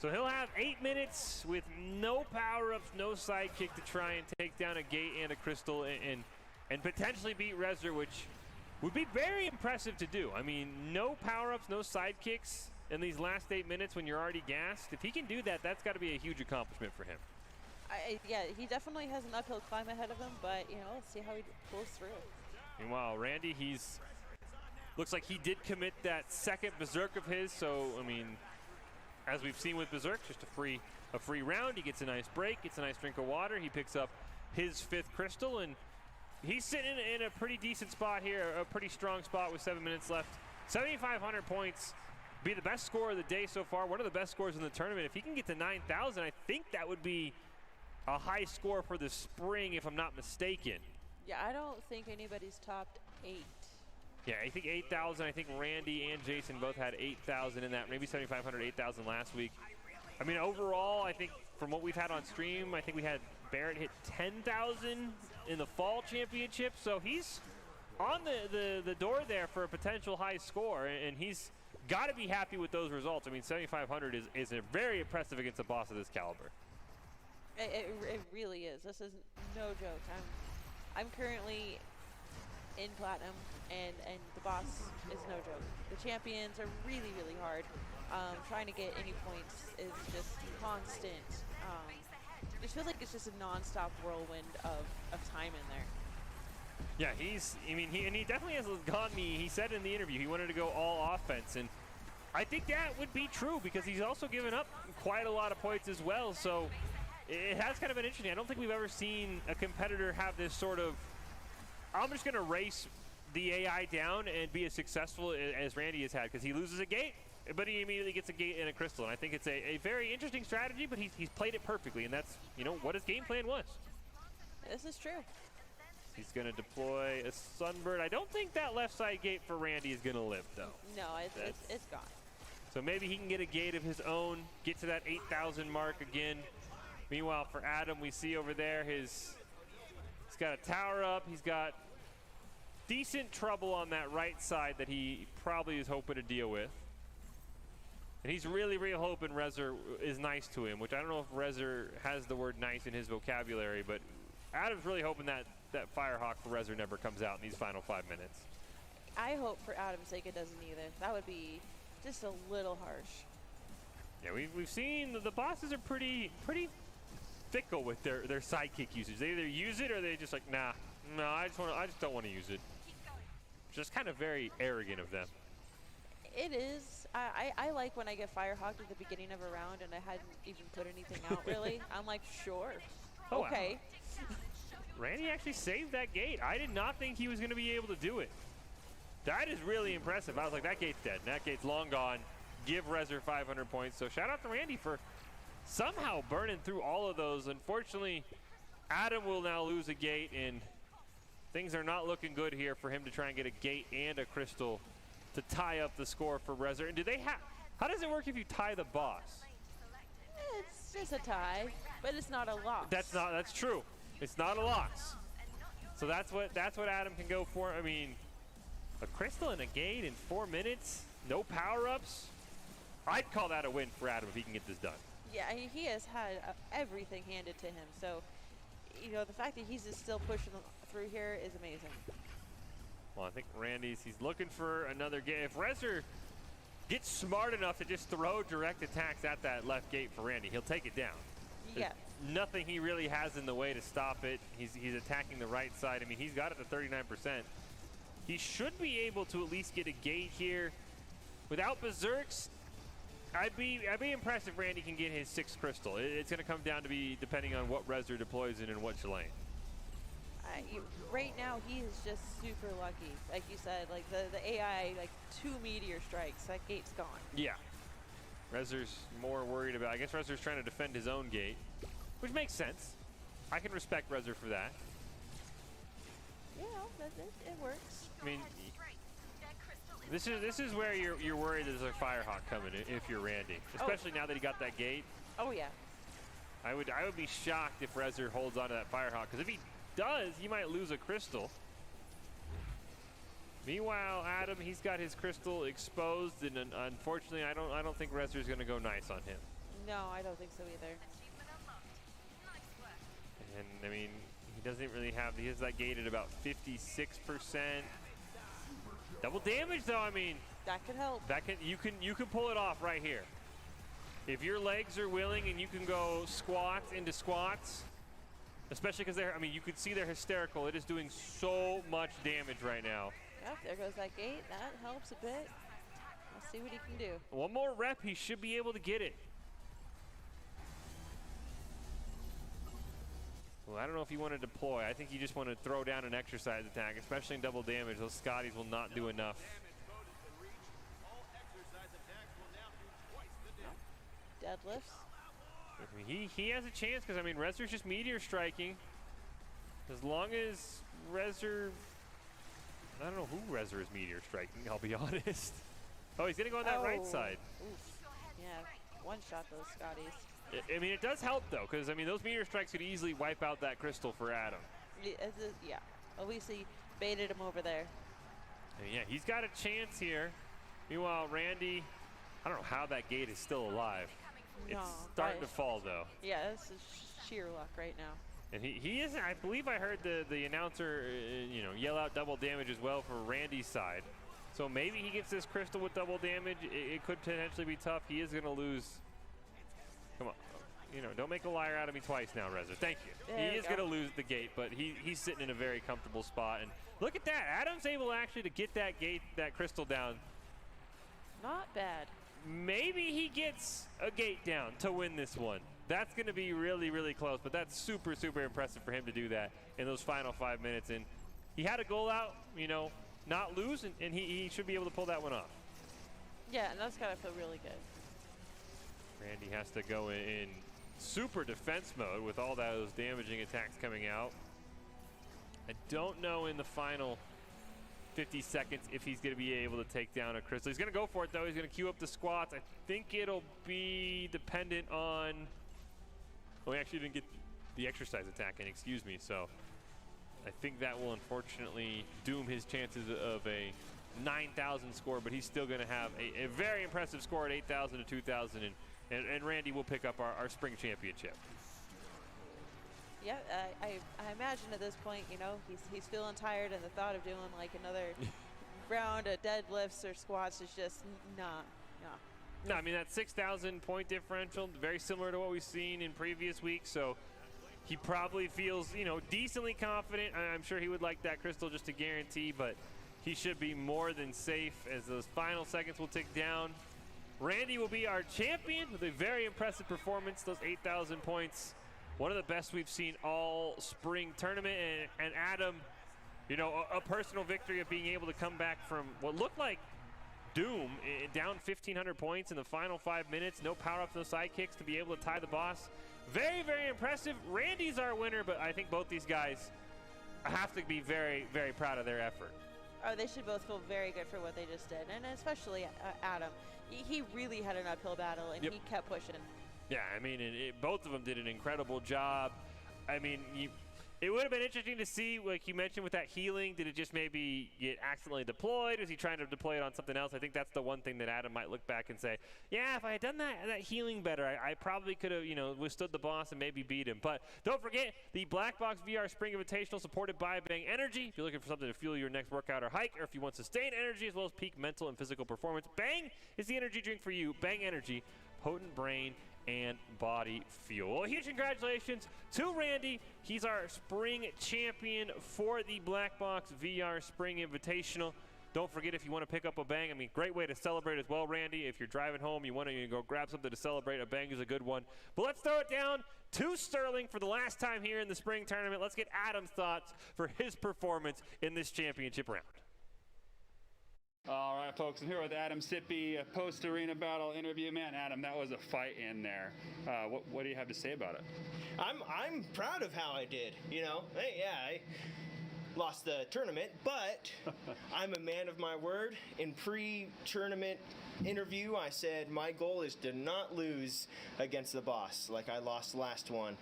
A: So he'll have 8 minutes with no power-ups, no sidekick to try and take down a gate and a crystal and potentially beat Rezzer, which would be very impressive to do. I mean, no power-ups, no sidekicks in these last 8 minutes when you're already gassed. If he can do that, that's got to be a huge accomplishment for him.
B: Yeah, he definitely has an uphill climb ahead of him, but, let's see how he pulls through.
A: Meanwhile, Randy, looks like he did commit that second Berserk of his, so, I mean, as we've seen with Berserk, just a free round. He gets a nice break, gets a nice drink of water. He picks up his 5th crystal, and he's sitting in a pretty decent spot here, a pretty strong spot with 7 minutes left. 7,500 points, be the best score of the day so far, one of the best scores in the tournament. If he can get to 9,000, I think that would be a high score for the spring, if I'm not mistaken.
B: Yeah, I don't think anybody's topped 8.
A: Yeah, I think 8,000. I think Randy and Jason both had 8,000 in that, maybe 7,500, 8,000 last week. I mean, overall, I think from what we've had on stream, I think we had Barrett hit 10,000 in the fall championship, so he's on the door there for a potential high score, and he's got to be happy with those results. I mean, 7,500 is a very impressive against a boss of this caliber.
B: It really is. This is no joke. I'm currently in Platinum, and the boss is no joke. The champions are really, really hard. Trying to get any points is just constant. It feels like it's just a non-stop whirlwind of time in there.
A: Yeah, he definitely has gone he said in the interview he wanted to go all offense, and I think that would be true because he's also given up quite a lot of points as well, so it has kind of been interesting. I don't think we've ever seen a competitor have this sort of, I'm just going to race the AI down and be as successful as Randy has had, because he loses a gate, but he immediately gets a gate and a crystal. And I think it's a very interesting strategy, but he's played it perfectly, and that's what his game plan was.
B: This is true.
A: He's going to deploy a Sunbird. I don't think that left side gate for Randy is going to live, though.
B: No, it's gone.
A: So maybe he can get a gate of his own, get to that 8,000 mark again. Meanwhile, for Adam, we see over there he's got a tower up. He's got decent trouble on that right side that he probably is hoping to deal with. And he's really, really hoping Rezzer is nice to him, which I don't know if Rezzer has the word nice in his vocabulary, but Adam's really hoping that Firehawk for Rezzer never comes out in these final 5 minutes.
B: I hope for Adam's sake it doesn't either. That would be just a little harsh.
A: Yeah, we've seen the bosses are pretty fickle with their sidekick usage. They either use it or they just like, no, I just don't want to use it. Just kind of very arrogant of them.
B: It is. I like when I get Firehawked at the beginning of a round and I hadn't even put anything out really. I'm like, sure.
A: Oh,
B: okay.
A: Wow. Randy actually saved that gate. I did not think he was going to be able to do it. That is really impressive. I was like, that gate's dead. That gate's long gone. Give Rezzer 500 points. So shout out to Randy for somehow burning through all of those. Unfortunately, Adam will now lose a gate, and things are not looking good here for him to try and get a gate and a crystal to tie up the score for Rezzer. And do they how does it work if you tie the boss?
B: It's just a tie, but it's not a loss.
A: That's true. It's not a loss. So that's what Adam can go for. I mean, a crystal and a gate in 4 minutes, no power-ups. I'd call that a win for Adam if he can get this done.
B: Yeah, he has had everything handed to him. So, the fact that he's just still pushing through here is amazing.
A: Well, I think he's looking for another gate. If Rezzer gets smart enough to just throw direct attacks at that left gate for Randy, he'll take it down.
B: Yeah.
A: There's nothing he really has in the way to stop it. He's attacking the right side. I mean, he's got it to 39%. He should be able to at least get a gate here. without Berserks, I'd be impressed if Randy can get his 6th crystal. It's going to come down to be depending on what Rezer deploys in and which lane.
B: Right now, he is just super lucky. Like you said, like the AI, like 2 meteor strikes, that gate's gone.
A: Yeah. Rezer's more worried about, I guess Rezer's trying to defend his own gate, which makes sense. I can respect Rezer for that.
B: Yeah, it works.
A: I mean, this is where you're worried there's a Firehawk coming if you're Randy, especially now that he got that gate.
B: Oh yeah.
A: I would be shocked if Rezer holds on to that Firehawk, because if he does, he might lose a crystal. Meanwhile, Adam, he's got his crystal exposed, and unfortunately, I don't think Rezer's going to go nice on him.
B: No, I don't think so either.
A: And I mean, he doesn't really have. He has that gate at about 56%. Double damage, though. I mean,
B: that could help.
A: You can pull it off right here. If your legs are willing and you can go squats into squats, especially because they're. I mean, you can see they're hysterical. It is doing so much damage right now.
B: Yep, there goes that gate. That helps a bit. Let's see what he can do.
A: One more rep, he should be able to get it. Well, I don't know if you want to deploy. I think you just want to throw down an exercise attack, especially in double damage. Those Scotties will not do enough.
B: Deadlifts.
A: I mean, he has a chance because, I mean, Rezer's just meteor striking. As long as Rezer... I don't know who Rezer is meteor striking, I'll be honest. Oh, he's going to go on that right side.
B: Oof. Yeah, one-shot those Scotties.
A: I mean, it does help, though, because, I mean, those meteor strikes could easily wipe out that crystal for Adam.
B: Yeah, at least he baited him over there.
A: And yeah, he's got a chance here. Meanwhile, Randy, I don't know how that gate is still alive.
B: No,
A: it's starting to fall, though.
B: Yeah, this is sheer luck right now.
A: And he isn't, I believe I heard the announcer, yell out double damage as well for Randy's side. So maybe he gets this crystal with double damage. It could potentially be tough. He is going to lose. Come on. Don't make a liar out of me twice now, Rezer. Thank you. He is going to lose the gate, but he's sitting in a very comfortable spot. And look at that. Adam's able actually to get that gate, that crystal down.
B: Not bad.
A: Maybe he gets a gate down to win this one. That's going to be really, really close, but that's super, super impressive for him to do that in those final 5 minutes. And he had a goal out, not lose, and he should be able to pull that one off.
B: Yeah, and that's got to feel really good.
A: Randy has to go in super defense mode with all those damaging attacks coming out. I don't know in the final 50 seconds if he's going to be able to take down a crystal. He's going to go for it, though. He's going to queue up the squats. I think it'll be dependent on... Well, we actually didn't get the exercise attack in, excuse me. So I think that will unfortunately doom his chances of a 9,000 score, but he's still going to have a very impressive score at 8,000 to 2,000, and Randy will pick up our spring championship.
B: Yeah, I imagine at this point, he's feeling tired, and the thought of doing like another round of deadlifts or squats is just nah.
A: No, I mean, that 6,000 point differential, very similar to what we've seen in previous weeks, so he probably feels, decently confident. I'm sure he would like that crystal just to guarantee, but he should be more than safe as those final seconds will tick down. Randy will be our champion with a very impressive performance, those 8,000 points. One of the best we've seen all spring tournament, and Adam, a personal victory of being able to come back from what looked like doom, down 1,500 points in the final 5 minutes. No power-ups, no sidekicks to be able to tie the boss. Very, very impressive. Randy's our winner, but I think both these guys have to be very, very proud of their effort.
B: Oh, they should both feel very good for what they just did, and especially Adam. He really had an uphill battle, and he kept pushing.
A: Yeah, I mean, both of them did an incredible job. I mean, it would have been interesting to see, like you mentioned with that healing, did it just maybe get accidentally deployed? Was he trying to deploy it on something else? I think that's the one thing that Adam might look back and say, yeah, if I had done that healing better, I probably could have, withstood the boss and maybe beat him. But don't forget, the Black Box VR Spring Invitational supported by Bang Energy. If you're looking for something to fuel your next workout or hike, or if you want sustained energy as well as peak mental and physical performance, Bang is the energy drink for you. Bang Energy, potent brain and body fuel. Well, huge congratulations to Randy. He's our spring champion for the Black Box VR Spring Invitational. Don't forget, if you want to pick up a bang, I mean, great way to celebrate as well, Randy. If you're driving home, you want to go grab something to celebrate, a bang is a good one. But let's throw it down to Sterling for the last time here in the spring tournament. Let's get Adam's thoughts for his performance in this championship round.
E: All right, folks, I'm here with Adam Sippy, a post-arena battle interview. Man, Adam, that was a fight in there. What do you have to say about it?
N: I'm proud of how I did. You know, I lost the tournament, but I'm a man of my word. In pre-tournament interview, I said my goal is to not lose against the boss like I lost last one,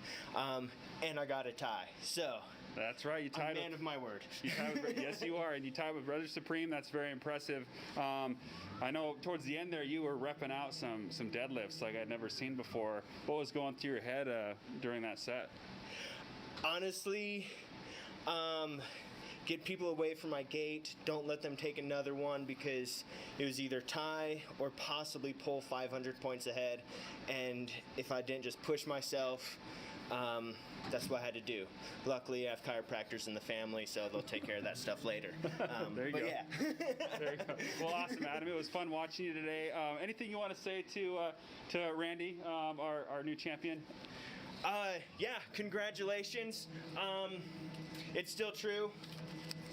N: and I got a tie. So.
E: That's right. You tied.
N: I'm a man of my word.
E: You tied with, yes, you are, and you tied with Brother Supreme. That's very impressive. I know towards the end there you were repping out some deadlifts like I'd never seen before. What was going through your head during that set?
N: Honestly, get people away from my gate. Don't let them take another one, because it was either tie or possibly pull 500 points ahead. And if I didn't just push myself, that's what I had to do. Luckily, I have chiropractors in the family, so they'll take care of that stuff later.
E: There you go.
N: Yeah.
E: There you go. Well, awesome, Adam. It was fun watching you today. Anything you want to say to Randy, our new champion?
N: Yeah, congratulations. It's still true.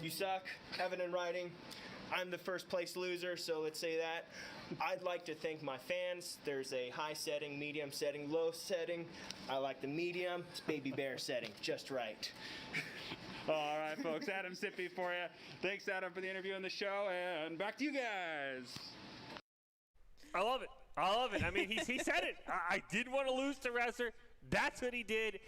N: You suck. Have it in writing. I'm the first place loser, so let's say that. I'd like to thank my fans. There's a high setting, medium setting, low setting. I like the medium. It's baby bear setting, just right.
E: All right, folks. Adam Sippy for you. Thanks, Adam, for the interview and the show. And back to you guys.
A: I love it. I love it. I mean, he said it. I did want to lose to Resser. That's what he did.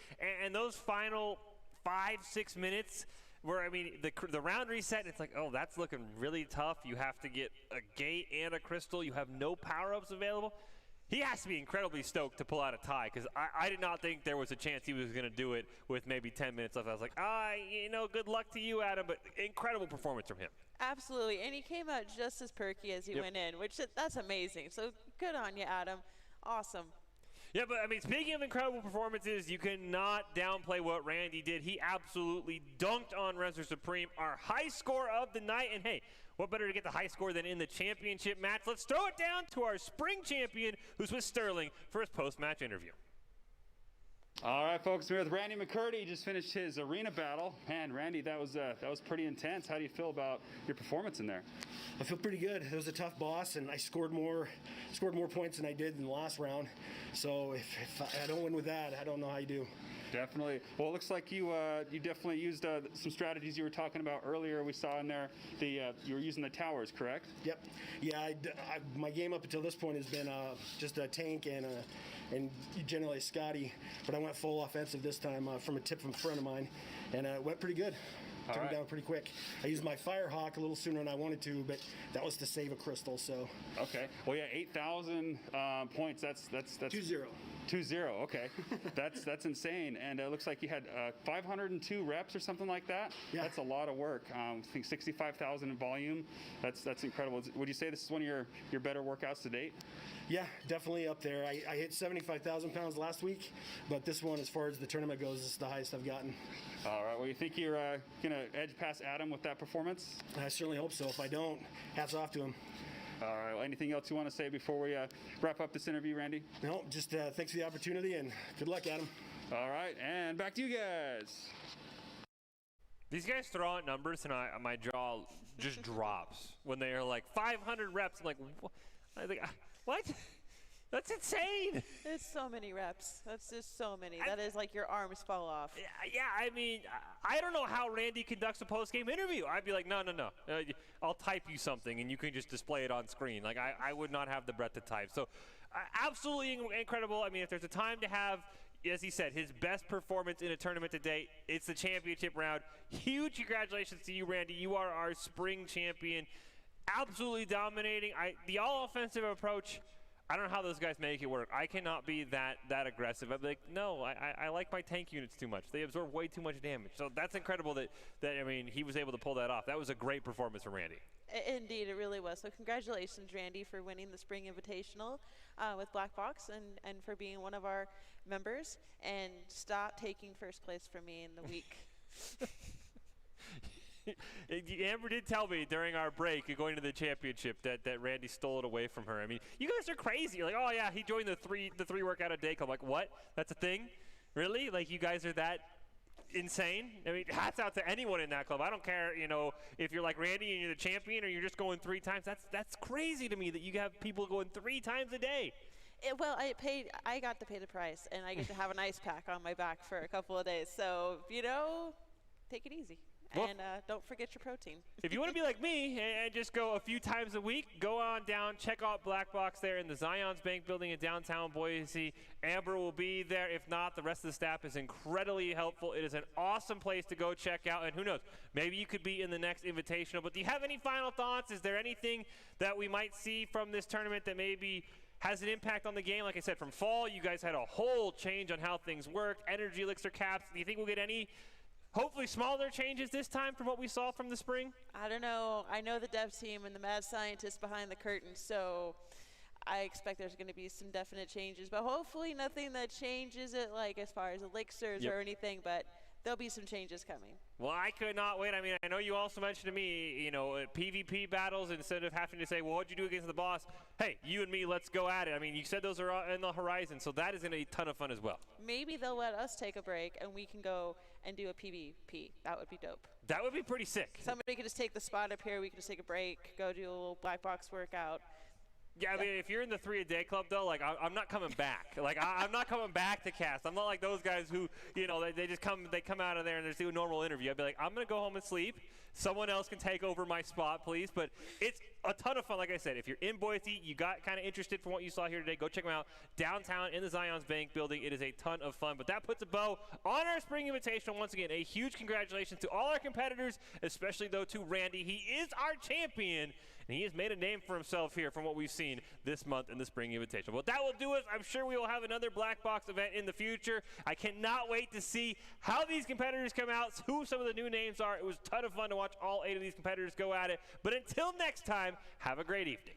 A: And those final 5-6 minutes, where, I mean, the round reset, it's like, oh, that's looking really tough. You have to get a gate and a crystal. You have no power-ups available. He has to be incredibly stoked to pull out a tie, because I did not think there was a chance he was going to do it with maybe 10 minutes left. I was like, good luck to you, Adam, but incredible performance from him.
B: Absolutely, and he came out just as perky as he went in, that's amazing. So good on you, Adam. Awesome.
A: Yeah, but, I mean, speaking of incredible performances, you cannot downplay what Randy did. He absolutely dunked on Resser Supreme, our high score of the night. And, hey, what better to get the high score than in the championship match? Let's throw it down to our spring champion, who's with Sterling, for his post-match interview.
E: All right, folks, we're with Randy McCurdy. He just finished his arena battle. Man, Randy, that was pretty intense. How do you feel about your performance in there?
O: I feel pretty good. It was a tough boss, and I scored more points than I did in the last round. So if I don't win with that, I don't know how you do.
E: Definitely. Well, it looks like you definitely used some strategies you were talking about earlier. We saw in there you were using the towers, correct?
O: Yep. Yeah, my game up until this point has been just a tank and generally Scotty, but I went full offensive this time from a tip from a friend of mine, and it went pretty good. Took him down pretty quick. I used my Firehawk a little sooner than I wanted to, but that was to save a crystal. So.
E: Okay. Well, yeah, 8,000 points. That's
O: 2-0.
E: 2-0. Okay. that's insane. And it looks like you had 502 reps or something like that.
O: Yeah.
E: That's a lot of work. I think 65,000 in volume. That's incredible. Would you say this is one of your better workouts to date?
O: Yeah, definitely up there. I hit 75,000 pounds last week, but this one, as far as the tournament goes, is the highest I've gotten.
E: All right. Well, you think you're going to edge past Adam with that performance?
O: I certainly hope so. If I don't, hats off to him.
E: All right. Well, anything else you want to say before we wrap up this interview, Randy?
O: No, just thanks for the opportunity, and good luck, Adam.
E: All right. And back to you guys.
A: These guys throw out numbers, and my jaw just drops when they are like 500 reps. I'm like, what? That's insane.
B: It's so many reps. That's just so many. That is like your arms fall off.
A: Yeah, I mean, I don't know how Randy conducts a post-game interview. I'd be like, no. I'll type you something, and you can just display it on screen. Like, I would not have the breath to type. So, absolutely incredible. I mean, if there's a time to have, as he said, his best performance in a tournament to date, it's the championship round. Huge congratulations to you, Randy. You are our spring champion. Absolutely dominating. The all-offensive approach, I don't know how those guys make it work. I cannot be that aggressive. I'd be like, no, I like my tank units too much. They absorb way too much damage. So that's incredible that I mean, he was able to pull that off. That was a great performance from Randy.
B: Indeed, it really was. So congratulations, Randy, for winning the Spring Invitational with Black Box and for being one of our members. And stop taking first place from me in the week.
A: Amber did tell me during our break going to the championship that Randy stole it away from her. I mean, you guys are crazy. You're like, oh yeah, he joined the three workout a day club. Like, what? That's a thing? Really? Like, you guys are that insane? I mean, hats out to anyone in that club. I don't care, if you're like Randy and you're the champion or you're just going 3 times. That's crazy to me that you have people going 3 times a day.
B: I got to pay the price, and I get to have an ice pack on my back for a couple of days. So, take it easy.
A: Well,
B: and don't forget your protein.
A: If you want to be like me and just go a few times a week, go on down, check out Black Box there in the Zions Bank building in downtown Boise. Amber will be there. If not, the rest of the staff is incredibly helpful. It is an awesome place to go check out. And who knows, maybe you could be in the next Invitational. But do you have any final thoughts? Is there anything that we might see from this tournament that maybe has an impact on the game? Like I said, from fall, you guys had a whole change on how things work. Energy elixir caps. Do you think we'll get any hopefully smaller changes this time from what we saw from the spring?
B: I don't know. I know the dev team and the mad scientists behind the curtain, so I expect there's going to be some definite changes. But hopefully nothing that changes it, like as far as elixirs or anything, but there'll be some changes coming.
A: Well, I could not wait. I mean, I know you also mentioned to me, PvP battles, instead of having to say, well, what'd you do against the boss? Hey, you and me, let's go at it. I mean, you said those are in the horizon, so that is going to be a ton of fun as well.
B: Maybe they'll let us take a break and we can go and do a PvP. That would be dope.
A: That would be pretty sick.
B: Somebody could just take the spot up here. We could just take a break, go do a little black box workout.
A: Yeah, I mean, if you're in the 3-a-day club, though, like, I'm not coming back. Like, I'm not coming back to cast. I'm not like those guys who, they just come out of there and just do a normal interview. I'd be like, I'm going to go home and sleep. Someone else can take over my spot, please. But it's a ton of fun. Like I said, if you're in Boise, you got kind of interested from what you saw here today, go check them out downtown in the Zions Bank building. It is a ton of fun. But that puts a bow on our Spring Invitational. Once again, a huge congratulations to all our competitors, especially, though, to Randy. He is our champion. And he has made a name for himself here from what we've seen this month in the Spring Invitational. Well, that will do it. I'm sure we will have another Black Box event in the future. I cannot wait to see how these competitors come out, who some of the new names are. It was a ton of fun to watch all 8 of these competitors go at it. But until next time, have a great evening.